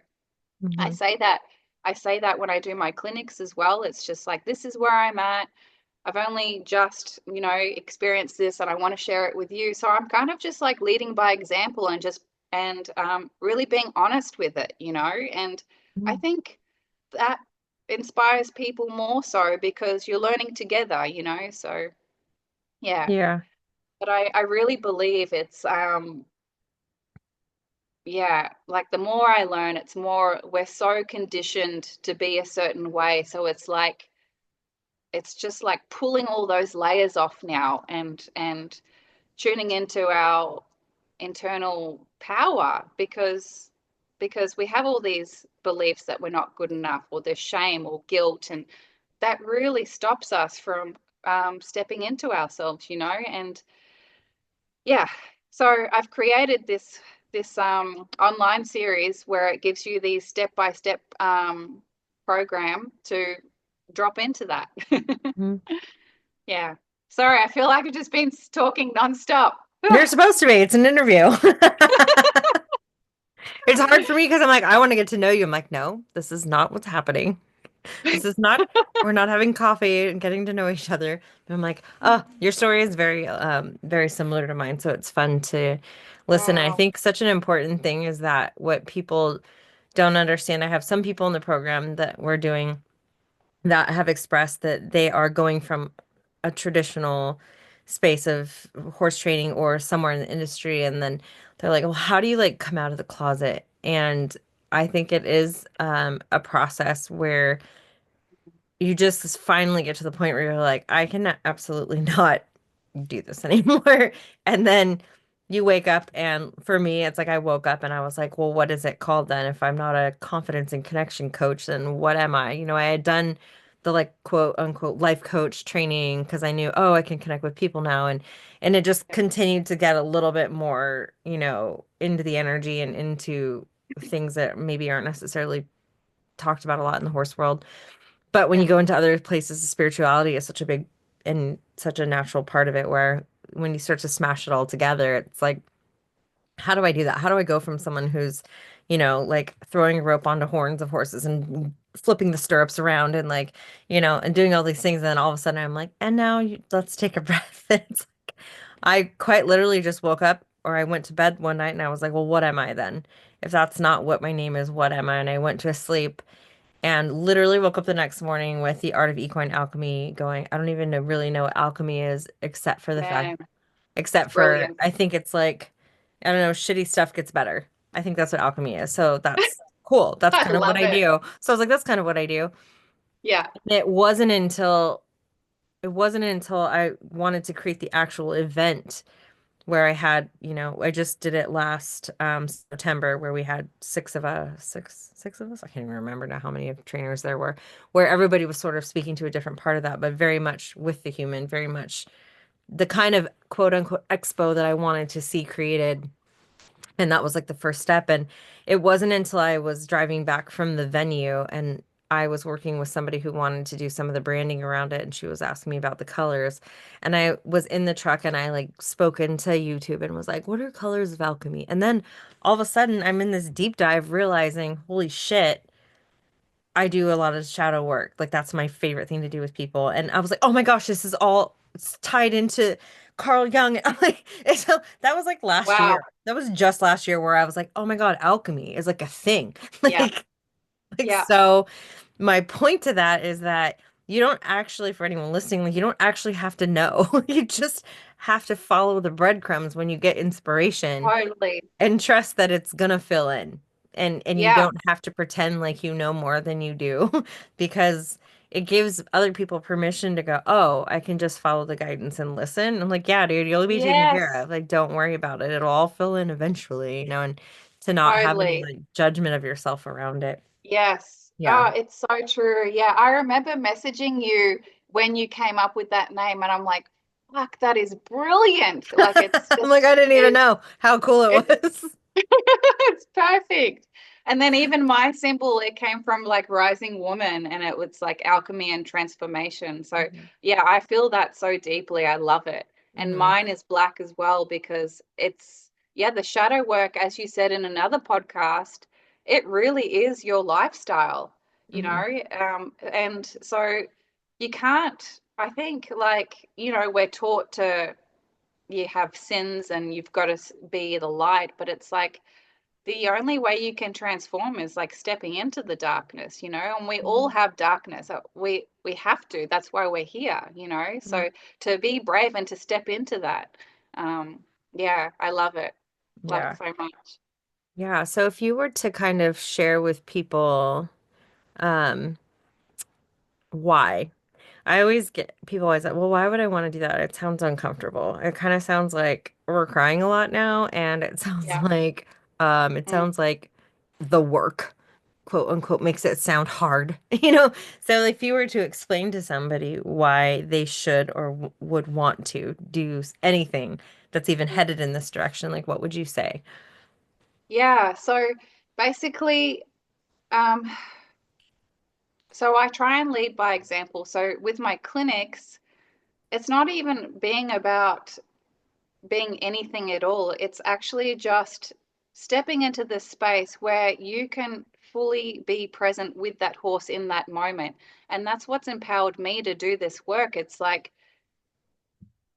I say that when I do my clinics as well. It's just like, this is where I'm at. I've only just, experienced this, and I want to share it with you. So I'm kind of just like leading by example, and really being honest with it, and I think that inspires people more so, because you're learning together, so yeah. Yeah. But I really believe it's, yeah, like, the more I learn, it's more, we're so conditioned to be a certain way. So it's just like pulling all those layers off now, and tuning into our internal power, because we have all these beliefs that we're not good enough, or there's shame or guilt, and that really stops us from stepping into ourselves, and yeah. So I've created this online series where it gives you these step-by-step program to drop into that. Yeah. Sorry, I feel like I've just been talking nonstop. You're supposed to be. It's an interview. It's hard for me because I'm like, I want to get to know you. I'm like, no, this is not what's happening. This is not, we're not having coffee and getting to know each other. But I'm like, oh, your story is very similar to mine. So it's fun to listen. I Wow. think such an important thing is that what people don't understand. I have some people in the program that we're doing that have expressed that they are going from a traditional space of horse training or somewhere in the industry, and then they're like, well, how do you like come out of the closet? And I think it is a process where you just finally get to the point where you're like, I can absolutely not do this anymore. And then you wake up, and for me, it's like I woke up and I was like, well, what is it called then? If I'm not a confidence and connection coach, then what am I? I had done the like quote unquote life coach training because I knew, oh, I can connect with people now. And it just continued to get a little bit more, into the energy and into things that maybe aren't necessarily talked about a lot in the horse world. But when Yeah. you go into other places, spirituality is such a big and such a natural part of it, where when you start to smash it all together, it's like, how do I do that? How do I go from someone who's, like throwing a rope onto horns of horses and flipping the stirrups around and like, and doing all these things, and then all of a sudden I'm like, and now let's take a breath. It's like, I quite literally just woke up or I went to bed one night and I was like, well, what am I then? If that's not what my name is, what am I? And I went to sleep and literally woke up the next morning with the art of equine alchemy going. I don't even really know what alchemy is, except for the fact, Man, it's except for brilliant. I think it's like, I don't know, shitty stuff gets better. I think that's what alchemy is. So that's cool. That's I kind of what love I it. do. So I was like, that's kind of what I do. Yeah. And it wasn't until I wanted to create the actual event where I had, I just did it last September where we had six of us. I can't even remember now how many of trainers there were, where everybody was sort of speaking to a different part of that, but very much with the human, very much the kind of quote unquote expo that I wanted to see created. And that was like the first step. And it wasn't until I was driving back from the venue and I was working with somebody who wanted to do some of the branding around it. And she was asking me about the colors. And I was in the truck and I like spoke into YouTube and was like, what are colors of alchemy? And then all of a sudden I'm in this deep dive realizing, holy shit, I do a lot of shadow work. Like that's my favorite thing to do with people. And I was like, oh my gosh, this is all it's tied into Carl Jung. I'm like, and so that was like last Wow. year. That was just last year where I was like, oh my God, alchemy is like a thing. Yeah. Like Yeah. so my point to that is that you don't actually, for anyone listening, like you don't actually have to know. You just have to follow the breadcrumbs when you get inspiration Totally. and trust that it's gonna fill in and you Yeah. don't have to pretend like you know more than you do because it gives other people permission to go, oh, I can just follow the guidance and listen. I'm like, yeah, dude, you'll be taken care Yes. of. Like, don't worry about it. It'll all fill in eventually, and to not have any Totally. like judgment of yourself around it. Yes. Yeah. Oh, it's so true. Yeah. I remember messaging you when you came up with that name, and I'm like, fuck, that is brilliant. Like I'm like, I didn't even know how cool it it was. it's perfect. And then even my symbol, it came from like rising woman and it was like alchemy and transformation. So Mhm. yeah, I feel that so deeply. I love it. And Mhm. mine is black as well because it's, yeah, the shadow work, as you said in another podcast, it really is your lifestyle, Mhm. and so you can't, I think, like, we're taught to, you have sins and you've got to be the light, but it's like the only way you can transform is like stepping into the darkness, and we all Mhm. have darkness. We have to. That's why we're here, Mhm. so to be brave and to step into that, um yeah, I love it Yeah. so much. Yeah. So if you were to kind of share with people, um, why? I always get people always like, well, why would I want to do that? It sounds uncomfortable. It kind of sounds like we're crying a lot now, and it sounds Yeah. like it Mm. sounds like the work, quote unquote, makes it sound hard, So if you were to explain to somebody why they should or w would want to do anything that's even Mm. headed in this direction, like what would you say? Yeah, so basically, um so I try and lead by example. So with my clinics, it's not even being about being anything at all. It's actually just stepping into this space where you can fully be present with that horse in that moment. And that's what's empowered me to do this work. It's like,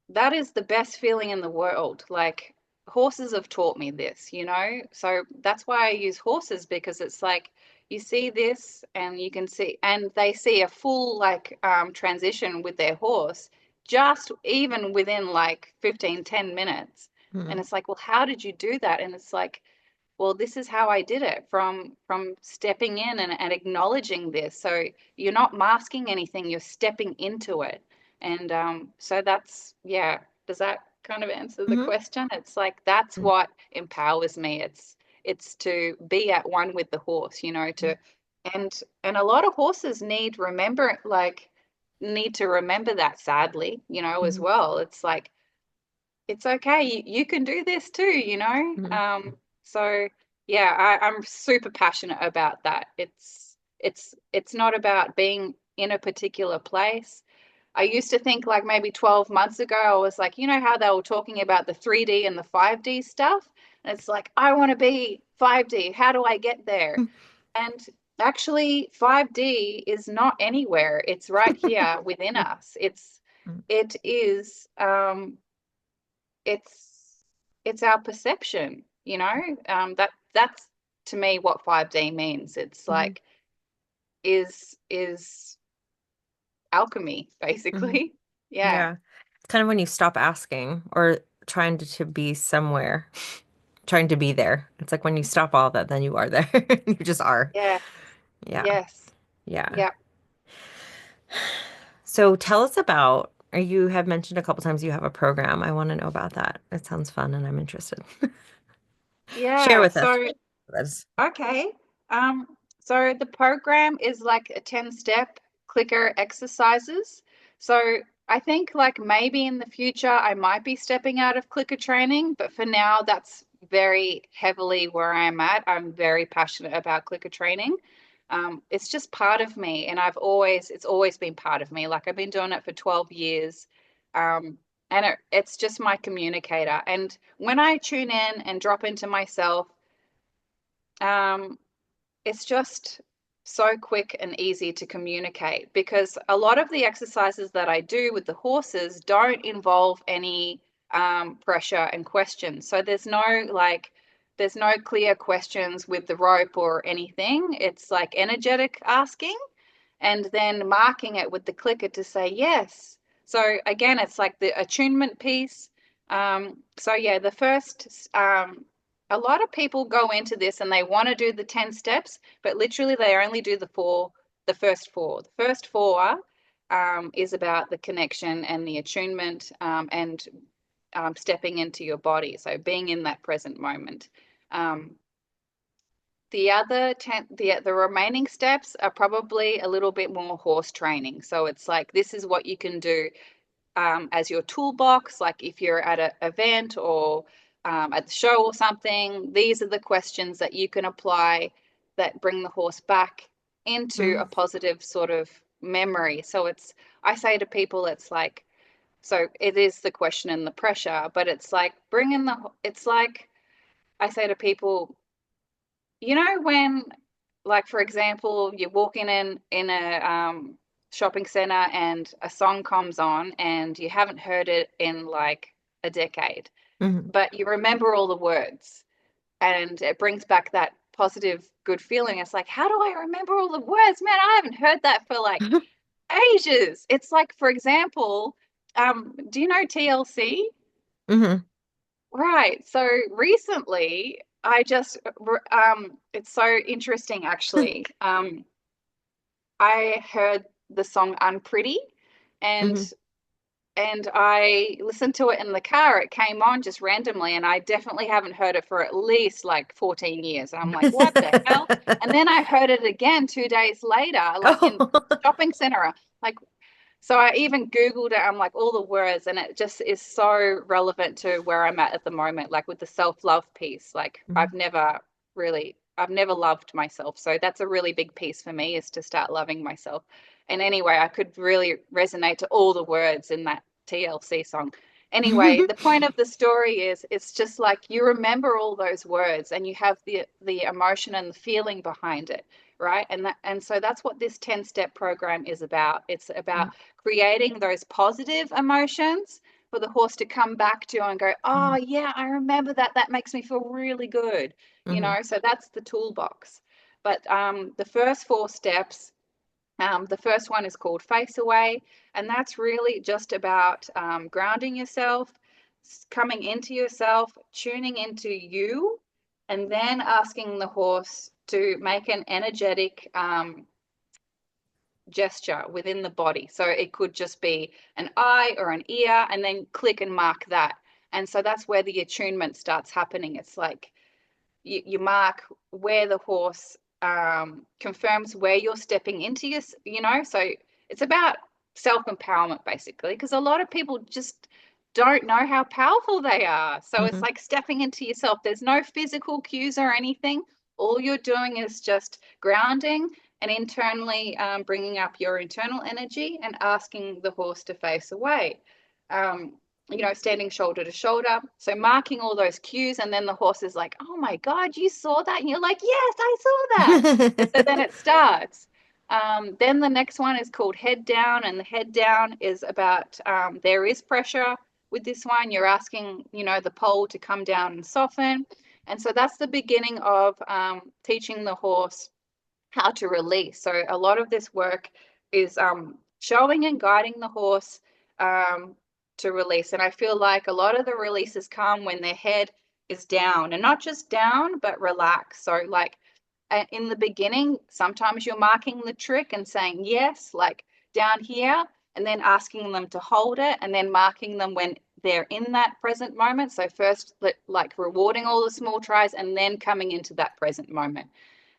that is the best feeling in the world. Like, horses have taught me this, you know? So that's why I use horses, because it's like you see this and you can see, and they see a full like transition with their horse just even within like 15, 10 minutes. And Mm-hmm. it's like, well, how did you do that? And it's like, well, this is how I did it, from stepping in and acknowledging this. So you're not masking anything, you're stepping into it. And so that's, yeah, does that kind of answer the question? It's like, that's what empowers me. It's to be at one with the horse, you know, to, and a lot of horses need to remember that, sadly, you know, as Mm-hmm. well. It's like, it's okay. You can do this too, you know? Mm-hmm. So yeah, I'm super passionate about that. It's not about being in a particular place. I used to think like maybe 12 months ago, I was like, you know how they were talking about the 3D and the 5D stuff? And it's like, I want to be 5D. How do I get there? And actually, 5D is not anywhere. It's right here within us. It is it's our perception, you know. That's to me what 5D means. It's Mm-hmm. like, is alchemy Mm-hmm. basically. Yeah. Yeah. It's kind of when you stop asking or trying to be somewhere, trying to be there. It's like when you stop all that, then you are there. You just are. Yes. Yeah. Yes. Yeah. Yep. So tell us about, or you have mentioned a couple times you have a program. I want to know about that. It sounds fun and I'm interested. Share Yeah. with us. So That's, okay. Um, so the program is like a 10-step clicker exercises. So I think like maybe in the future I might be stepping out of clicker training, but for now that's very heavily where I'm at. I'm very passionate about clicker training. It's just part of me, and it's always been part of me. Like, I've been doing it for 12 years. Um, and it's just my communicator. And when I tune in and drop into myself, um, it's just so quick and easy to communicate, because a lot of the exercises that I do with the horses don't involve any pressure and questions. So there's no clear questions with the rope or anything. It's like energetic asking, and then marking it with the clicker to say yes. So again, it's like the attunement piece. So yeah, a lot of people go into this and they want to do the 10 steps, but literally they only do the first four. The first four is about the connection and the attunement, and stepping into your body. So being in that present moment. Um, the other 10, the remaining steps are probably a little bit more horse training. So it's like, this is what you can do as your toolbox. Like if you're at an event or at the show or something, these are the questions that you can apply that bring the horse back into mm, a positive sort of memory. So I say to people, it's like, so it is the question and the pressure, but it's like it's like, I say to people, you know, when, like, for example, you're walking in a shopping center and a song comes on and you haven't heard it in like a decade, mhm. but you remember all the words, and it brings back that positive, good feeling. It's like, how do I remember all the words? Man, I haven't heard that for like ages. It's like, for example, do you know TLC? Mhm. Right. So recently, it's so interesting actually. I heard the song Unpretty, and Mhm. I listened to it in the car. It came on just randomly, and I definitely haven't heard it for at least like 14 years. And I'm like, what the hell? And then I heard it again 2 days later, like in Oh. shopping center. Like, so I even Googled it. I'm like, all the words, and it just is so relevant to where I'm at the moment, like with the self-love piece. Like, Mhm. I've never loved myself. So that's a really big piece for me, is to start loving myself. And anyway, I could really resonate to all the words in that TLC song. Anyway, the point of the story is it's just like you remember all those words and you have the emotion and the feeling behind it, right? And so that's what this 10-step program is about. It's about creating those positive emotions for the horse to come back to and go, oh yeah, I remember that. That makes me feel really good, you know. So that's the toolbox. But the first 4 steps, the first one is called Face Away, and that's really just about grounding yourself, coming into yourself, tuning into you, and then asking the horse to make an energetic gesture within the body. So it could just be an eye or an ear, and then click and mark that. And so that's where the attunement starts happening. It's like you mark where the horse confirms where you're stepping into your, you know, so it's about self-empowerment basically, because a lot of people just don't know how powerful they are. So it's like stepping into yourself. There's no physical cues or anything. All you're doing is just grounding and internally bringing up your internal energy and asking the horse to face away. You know, standing shoulder to shoulder. So marking all those cues, and then the horse is like, oh my God, you saw that? And you're like, yes, I saw that. And so then it starts. Then the next one is called head down, and the head down is about there is pressure with this one. You're asking, you know, the pole to come down and soften. And so that's the beginning of teaching the horse how to release. So a lot of this work is showing and guiding the horse to release. And I feel like a lot of the releases come when their head is down, and not just down, but relaxed. So like in the beginning, sometimes you're marking the trick and saying yes, like down here, and then asking them to hold it, and then marking them when they're in that present moment. So first like rewarding all the small tries, and then coming into that present moment.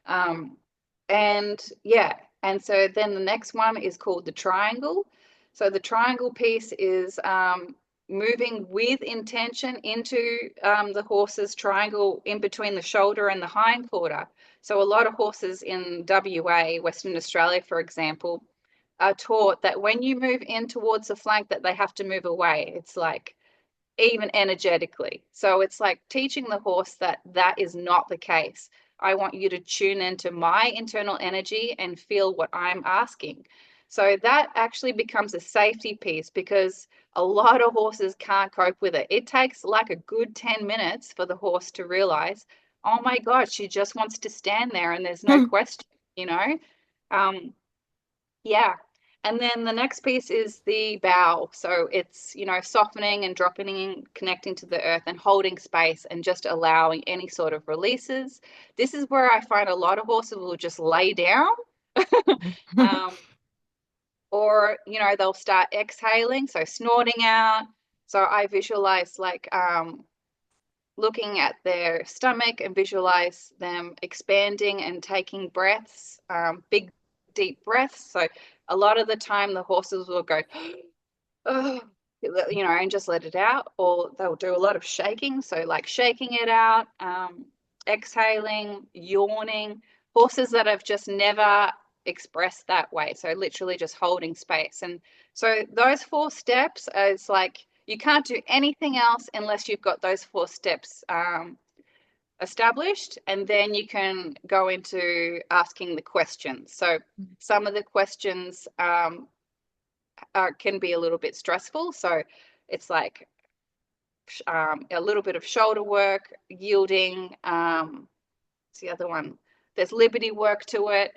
And yeah, and so then the next one is called the triangle. So the triangle piece is moving with intention into the horse's triangle in between the shoulder and the hind quarter. So a lot of horses in WA, Western Australia, for example, are taught that when you move in towards the flank that they have to move away. It's like even energetically. So it's like teaching the horse that that is not the case. I want you to tune into my internal energy and feel what I'm asking. So that actually becomes a safety piece, because a lot of horses can't cope with it. It takes like a good 10 minutes for the horse to realize, oh my God, she just wants to stand there and there's no question, you know? Yeah. And then the next piece is the bow. So it's, you know, softening and dropping, connecting to the earth and holding space and just allowing any sort of releases. This is where I find a lot of horses will just lay down. Or, you know, they'll start exhaling, so snorting out. So I visualize like looking at their stomach and visualize them expanding and taking breaths, big, deep breaths. So a lot of the time the horses will go, oh, you know, and just let it out, or they'll do a lot of shaking. So like shaking it out, exhaling, yawning. Horses that have just never expressed that way. So literally just holding space. And so those 4 steps is like, you can't do anything else unless you've got those 4 steps established, and then you can go into asking the questions. So some of the questions can be a little bit stressful. So it's like a little bit of shoulder work, yielding. What's the other one? There's liberty work to it.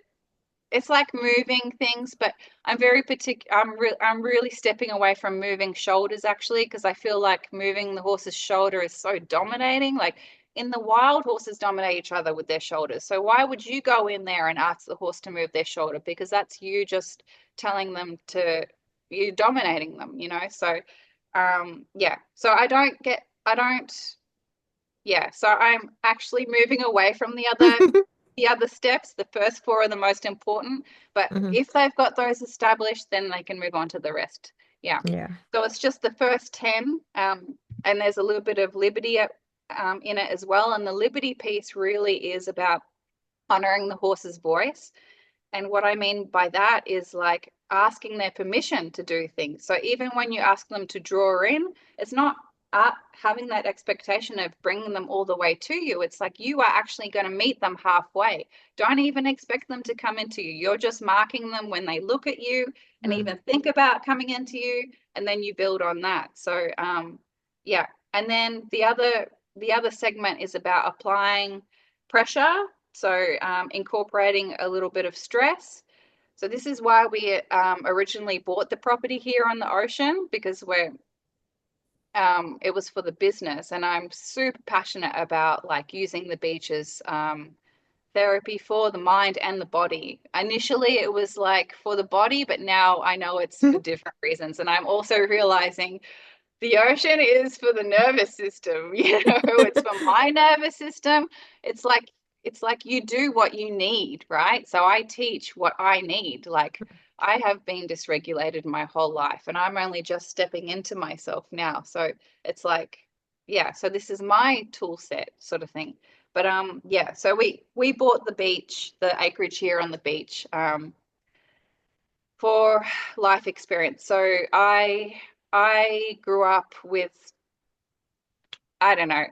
It's like moving things, but I'm very particular. I'm really stepping away from moving shoulders, actually, because I feel like moving the horse's shoulder is so dominating. Like in the wild, horses dominate each other with their shoulders. So why would you go in there and ask the horse to move their shoulder? Because that's you just telling them to, you're dominating them, you know? So yeah. So yeah. So I'm actually moving away from the other steps. The first 4 are the most important, but if they've got those established, then they can move on to the rest. Yeah. So it's just the first 10, and there's a little bit of liberty in it as well. And the liberty piece really is about honoring the horse's voice. And what I mean by that is like asking their permission to do things. So even when you ask them to draw in, it's not having that expectation of bringing them all the way to you. It's like you are actually going to meet them halfway. Don't even expect them to come into you. You're just marking them when they look at you and even think about coming into you, and then you build on that. So yeah. And then the other segment is about applying pressure. So incorporating a little bit of stress. So this is why we originally bought the property here on the ocean, because it was for the business, and I'm super passionate about like using the beach as therapy for the mind and the body. Initially, it was like for the body, but now I know it's for different reasons, and I'm also realizing the ocean is for the nervous system. It's for my nervous system. It's like you do what you need, right? So I teach what I need. Like I have been dysregulated my whole life, and I'm only just stepping into myself now. So it's like, yeah, so this is my tool set sort of thing. But yeah, so we bought the acreage here on the beach for life experience. So I grew up with, I don't know,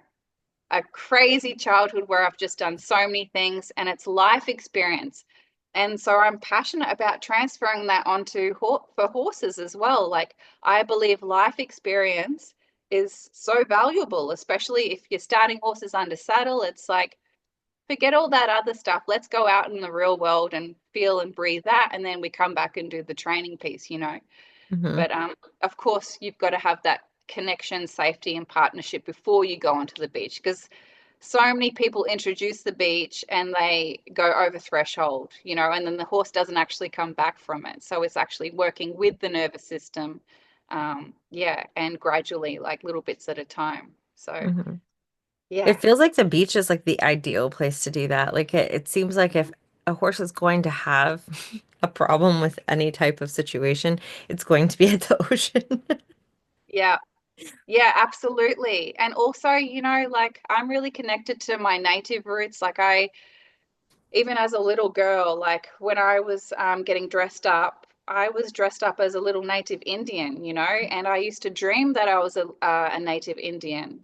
a crazy childhood where I've just done so many things, and it's life experience. And so I'm passionate about transferring that onto for horses as well. Like I believe life experience is so valuable, especially if you're starting horses under saddle. It's like, forget all that other stuff. Let's go out in the real world and feel and breathe that. And then we come back and do the training piece. Mm-hmm. But of course, you've got to have that connection, safety, and partnership before you go onto the beach, because so many people introduce the beach and they go over threshold, and then the horse doesn't actually come back from it. So it's actually working with the nervous system, yeah, and gradually, like little bits at a time. So Mm-hmm. yeah, It feels like the beach is like the ideal place to do that. Like it seems like if a horse is going to have a problem with any type of situation, it's going to be at the ocean. yeah. Yeah, absolutely. And also, like I'm really connected to my native roots. Like even as a little girl, like when I was getting dressed up, I was dressed up as a little native Indian, and I used to dream that I was a native Indian.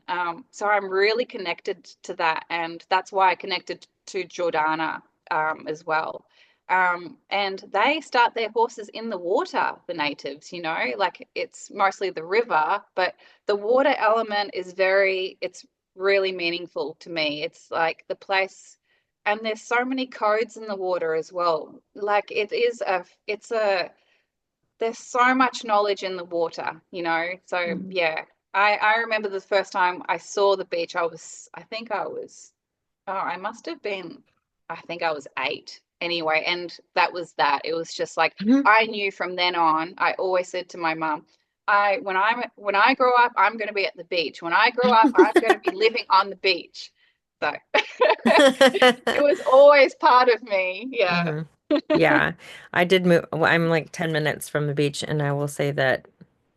So I'm really connected to that. And that's why I connected to Jordana as well. And they start their horses in the water, the natives, like it's mostly the river, but the water element it's really meaningful to me. It's like the place, and there's so many codes in the water as well. Like there's so much knowledge in the water. So Mhm. yeah, I remember the first time I saw the beach, I must have been, I think I was 8 anyway. And that was that. It was just like, Mhm. I knew from then on, I always said to my mum, when I grow up, I'm going to be at the beach. When I grow up, I'm going to be living on the beach. So it was always part of me. Yeah. hmm Yeah, I did move. Well, I'm like 10 minutes from the beach, and I will say that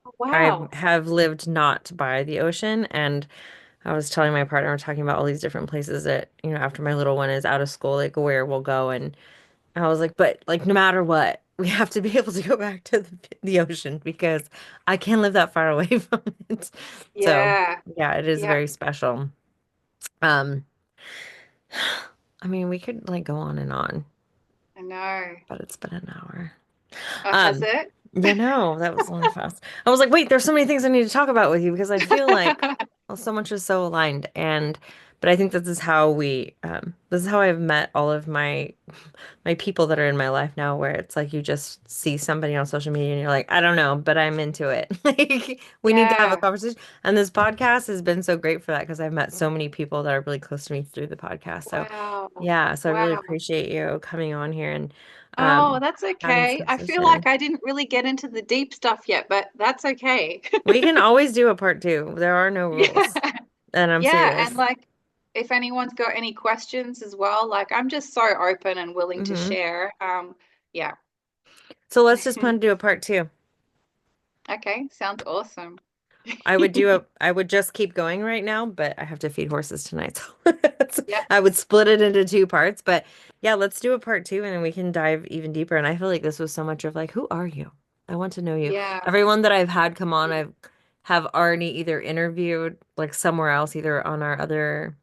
I Wow. have lived not by the ocean. And I was telling my partner, we're talking about all these different places that, after my little one is out of school, like where we'll go. And I was like, but like no matter what, we have to be able to go back to the ocean because I can't live that far away from it. So Yeah. yeah, it is Yeah. very special. Um, I mean, we could like go on and on, I know. but it's been an hour. Oh, has Um, it? yeah, no, that was really fast. I was like, wait, there's so many things I need to talk about with you because I feel like well, so much is so aligned. But I think this is how I've met all of my people that are in my life now, where it's like you just see somebody on social media and you're like, I don't know, but I'm into it. Like we need to have a Yeah. conversation. And this podcast has been so great for that because I've met so many people that are really close to me through the podcast. So Wow. yeah, so I really Wow. appreciate you coming on here and Oh, um that's having this okay. I feel like conversation. I didn't really get into the deep stuff yet, but that's okay. We can always do a part two. There are no Yeah. rules. And I'm Yeah. And serious. like, if anyone's got any questions as well, like I'm just so open and willing to hmm share. Yeah. So let's just plan to do a part two. Okay. Sounds awesome. I would just keep going right now, but I have to feed horses tonight. So Yeah. I would split it into two parts. But yeah, let's do a part two and then we can dive even deeper. And I feel like this was so much of like, who are you? I want to know you. Yeah. Everyone that I've had come on, I've have already either interviewed like somewhere else, either on our other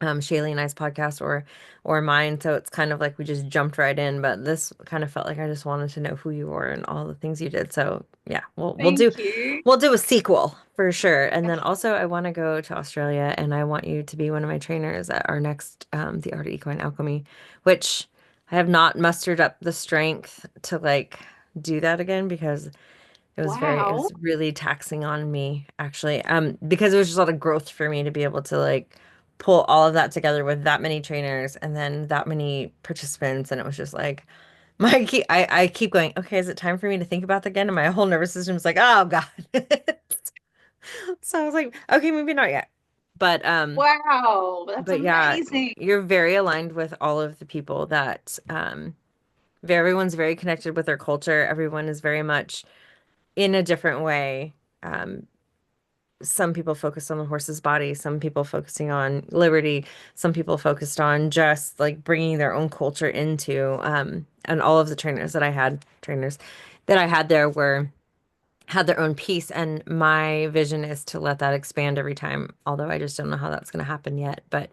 Shaylee and I's podcast or mine. So it's kind of like we just jumped right in, but this kind of felt like I just wanted to know who you were and all the things you did. So yeah, Thank you. we'll do a sequel for sure. And then also I want to go to Australia and I want you to be one of my trainers at our next The Art of Equine Alchemy, which I have not mustered up the strength to like do that again because it Wow. was really taxing on me actually. Because it was just a lot of growth for me to be able to like pull all of that together with that many trainers and then that many participants. And it was just like I keep going, okay, is it time for me to think about that again? And my whole nervous system is like, oh God. So I was like, okay, maybe not yet. But Wow. That's but yeah, amazing. you're very aligned with all of the people that everyone's very connected with their culture. Everyone is very much in a different way. Um, some people focus on the horse's body, some people focusing on liberty, some people focused on just like bringing their own culture into, and all of the trainers that I had there were had their own piece. And my vision is to let that expand every time, although I just don't know how that's going to happen yet. But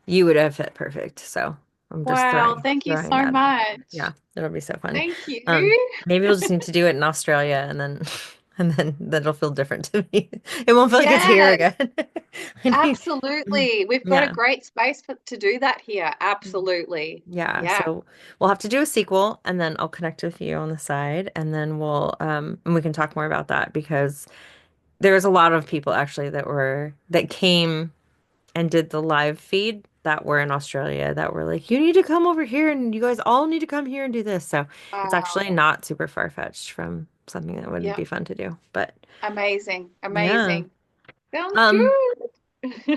you would have fit perfect. So I'm just Wow. Thank you throwing so that out there. much. Yeah, it'll be so fun. Thank Um, you. maybe we'll just need to do it in Australia and then and then that'll feel different to me. It won't feel like it's here Yes, again. I need, absolutely. We've got a yeah. great space to do that here. Absolutely. Yeah, Yeah. so we'll have to do a sequel and then I'll connect with you on the side and then we can talk more about that because there was a lot of people actually that came and did the live feed that were in Australia that were like, you need to come over here and you guys all need to come here and do this. So it's actually Wow. not super far-fetched from something that would Yeah. be fun to do. But Amazing. yeah. Amazing. Sounds Um,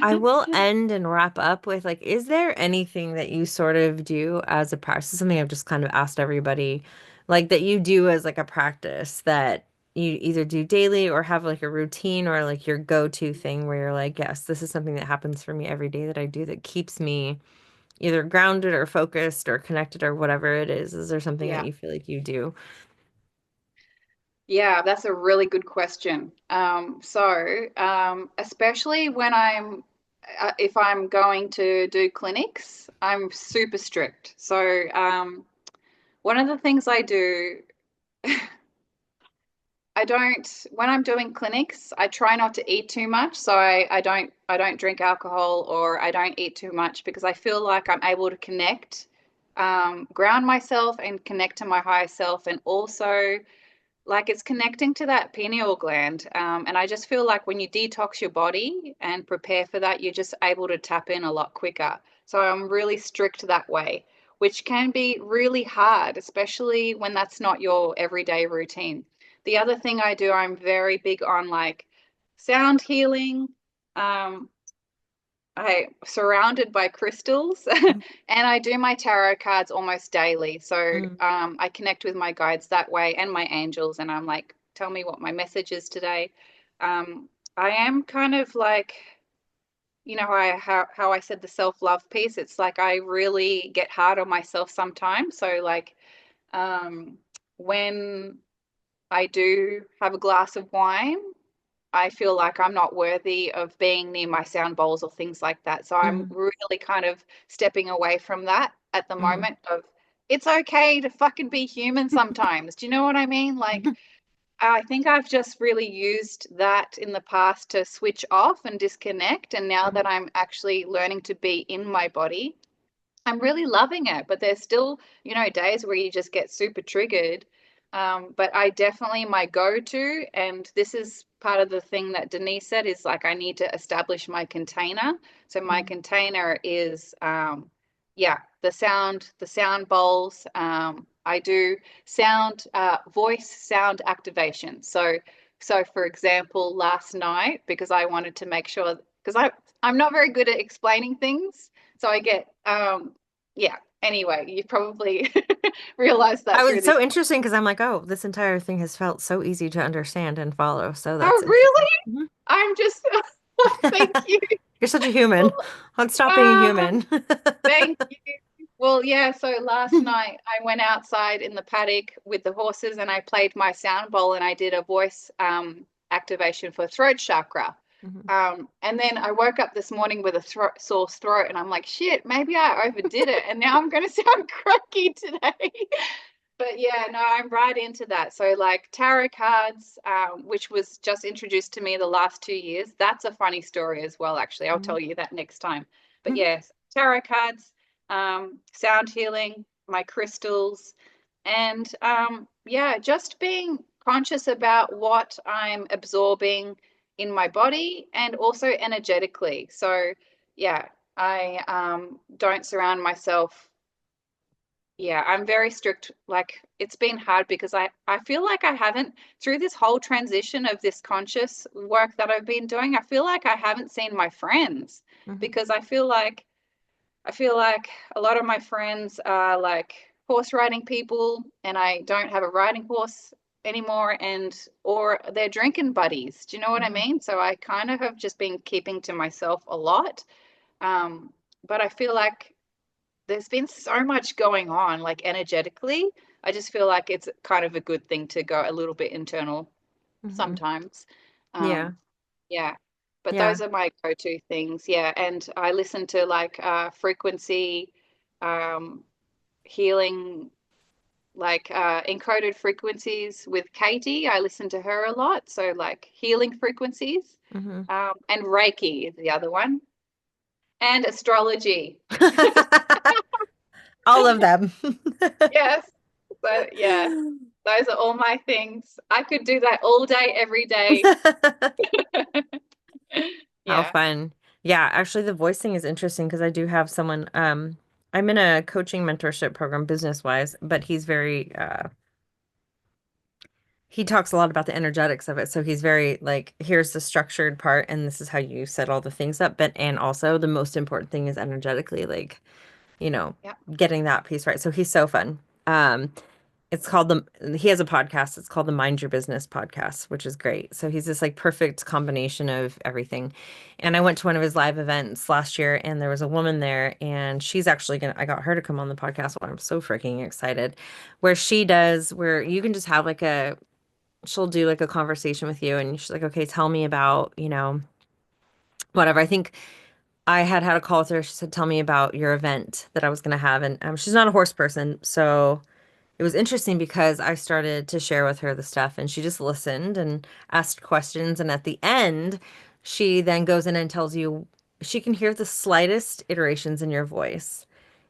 I good. will end and wrap up with like, is there anything that you sort of do as a practice? Something I've just kind of asked everybody, like that you do as like a practice that you either do daily or have like a routine or like your go-to thing where you're like, yes, this is something that happens for me every day that I do that keeps me either grounded or focused or connected or whatever it is. Is there something that Yeah. you feel like you do? Yeah, that's a really good question. Especially when if I'm going to do clinics, I'm super strict. One of the things I do, when I'm doing clinics, I try not to eat too much. I don't drink alcohol or I don't eat too much because I feel like I'm able to connect, ground myself and connect to my higher self and also like it's connecting to that pineal gland. And I just feel like when you detox your body and prepare for that, you're just able to tap in a lot quicker. So I'm really strict that way, which can be really hard, especially when that's not your everyday routine. The other thing I do, I'm very big on like sound healing. Um, I surrounded by crystals and I do my tarot cards almost daily. So Mm, I connect with my guides that way and my angels, and I'm like, tell me what my message is today. I am kind of like, how I said the self-love piece. It's like I really get hard on myself sometimes. So like um, when I do have a glass of wine, I feel like I'm not worthy of being near my sound bowls or things like that. So I'm mm, really kind of stepping away from that at the mm, moment of it's okay to fucking be human sometimes. Do you know what I mean? Like I think I've just really used that in the past to switch off and disconnect. And now that I'm actually learning to be in my body, I'm really loving it, but there's still, days where you just get super triggered. But I definitely my go-to, and this is part of the thing that Denise said is like I need to establish my container. So my mm, container is, yeah, the sound bowls. I do voice sound activation. So for example, last night because I wanted to make sure because I'm not very good at explaining things. So I get, yeah. Anyway, you probably realized I that was through it's so this. interesting because I'm like, oh, this entire thing has felt so easy to understand and follow. So that's Oh, interesting. really? Mhm. I'm just, thank you. You're such a human. Let's stop being a Ah, human. thank you. Well, yeah, so last night I went outside in the paddock with the horses and I played my sound bowl and I did a voice activation for throat chakra. Mhm. And then I woke up this morning with a sore throat and I'm like, shit, maybe I overdid it. And now I'm going to sound croaky today. But yeah, no, I'm right into that. So like tarot cards, which was just introduced to me the last 2 years. That's a funny story as well, actually. I'll tell you that next time. But Mhm. yes, tarot cards, sound healing, my crystals, and yeah, just being conscious about what I'm absorbing in my body and also energetically. So yeah, I don't surround myself. Yeah, I'm very strict. Like it's been hard because I feel like I haven't through this whole transition of this conscious work that I've been doing, I feel like I haven't seen my friends Mhm. because I feel like a lot of my friends are like horse riding people and I don't have a riding horse anymore and or they're drinking buddies. Do you know what I Mhm. mean? So I kind of have just been keeping to myself a lot. Um, but I feel like there's been so much going on, like energetically. I just feel like it's kind of a good thing to go a little bit internal Mhm. sometimes. Yeah. Um, yeah. But Yeah. those are my go-to things. Yeah. And I listen to like frequency, um, healing, like encoded frequencies with Katie. I listen to her a lot. So like healing frequencies. Mhm. And Reiki is the other one. And astrology. All of them. Yes. So yeah, those are all my things. I could do that all day, every day. How Yeah. fun. Yeah, actually the voice thing is interesting because I do have someone I'm in a coaching mentorship program business wise, but he's very he talks a lot about the energetics of it. So he's very like, here's the structured part and this is how you set all the things up. But and also the most important thing is energetically, like, you know, Yeah. getting that piece right. So he's so fun. It's called he has a podcast. It's called the Mind Your Business podcast, which is great. So he's this like perfect combination of everything. And I went to one of his live events last year and there was a woman there and she's actually I got her to come on the podcast. Well, I'm so freaking excited. Where you can just have like she'll do like a conversation with you and she's like, okay, tell me about, whatever. I think I had a call with her. She said, tell me about your event that I was going to have. And she's not a horse person. So it was interesting because I started to share with her the stuff and she just listened and asked questions. And at the end, she then goes in and tells you she can hear the slightest iterations in your voice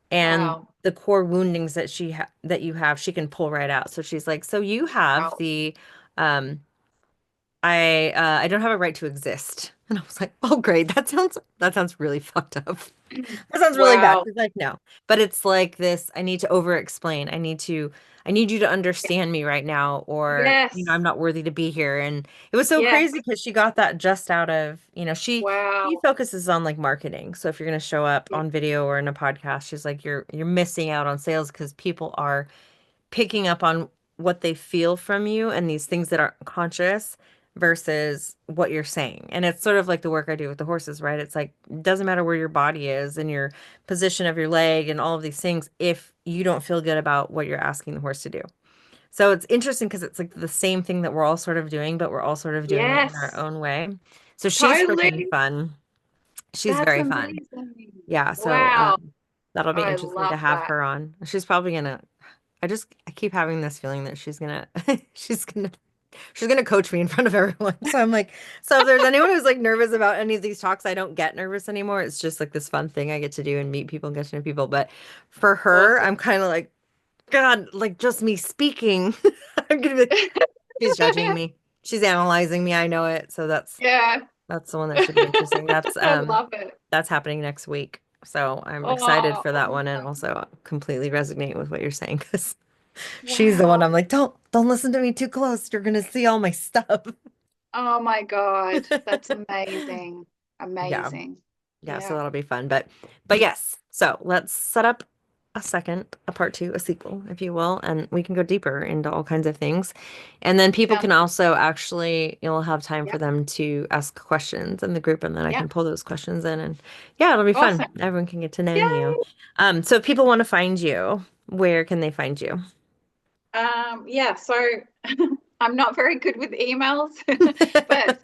and Wow. the core woundings that you have, she can pull right out. So she's like, so you have Wow. the um I don't have a right to exist. And I was like, oh great, that sounds really fucked up. That sounds really bad. Wow. She's like, no. But it's like this, I need to over explain. I need you to understand me right now, or I'm Yes. not worthy to be here. And it was so Yes. crazy because she got that just out of, she Wow. focuses on like marketing. So if you're gonna show up on video or in a podcast, she's like, you're missing out on sales because people are picking up on what they feel from you and these things that aren't conscious versus what you're saying. And it's sort of like the work I do with the horses, right? It's like, it doesn't matter where your body is and your position of your leg and all of these things if you don't feel good about what you're asking the horse to do. So it's interesting because it's like the same thing that we're all sort of doing, but we're all sort of doing it in our Yes. own way. So she's freaking Totally. fun. She's That's very fun. amazing. Yeah, so Wow. that'll be I interesting to love have that. her on. She's probably gonna I keep having this feeling that she's gonna she's gonna she's gonna coach me in front of everyone. So I'm like, so if there's anyone who's like nervous about any of these talks, I don't get nervous anymore. It's just like this fun thing I get to do and meet people and get to know people. But for her, I'm Awesome. kind of like, God, like just me speaking. I'm gonna be, she's judging me. She's analyzing me. I know it. So Yeah. that's the one that should be interesting. I love it. That's happening next week. So I'm excited Oh, for that one and awesome. also completely resonate with what you're saying because she's the one Wow. I'm like, don't listen to me too close. You're gonna see all my stuff. Oh my God. That's amazing. Yeah. Amazing. Yeah, so Yeah. that'll be fun. But yes. So let's set up a second, a part two, a sequel, if you will, and we can go deeper into all kinds of things. And then people Sounds can also actually, you'll have time for Yep. them to ask questions in the group, and then I Yep. can pull those questions in, and yeah, it'll be fun. Awesome. Everyone can get to know you. Yay. So if people want to find you, where can they find you? Yeah, so I'm not very good with emails, but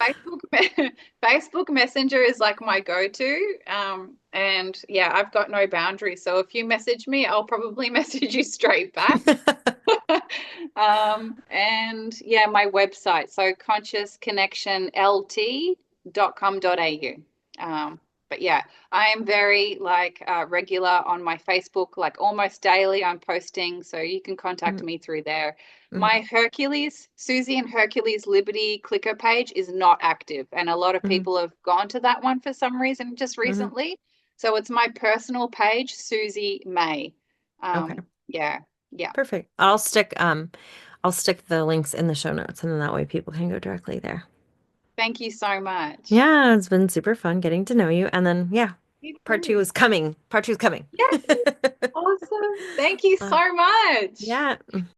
Facebook Messenger is like my go-to. And yeah, I've got no boundaries. So if you message me, I'll probably message you straight back. And yeah, my website, so consciousconnectionlt.com.au. But yeah, I am very like regular on my Facebook, like almost daily I'm posting, so you can contact Mhm, me through there. mhm, My Hercules, Susie and Hercules Liberty clicker page is not active, and a lot of mhm, people have gone to that one for some reason just mhm. recently. So it's my personal page, Susi May. Okay, Yeah, yeah. perfect. I'll stick the links in the show notes, and then that way people can go directly there. Thank you so much. Yeah, it's been super fun getting to know you. And then, yeah, You part two too. is coming. Part two is coming. Yes, awesome. Thank you Uh, so much. yeah.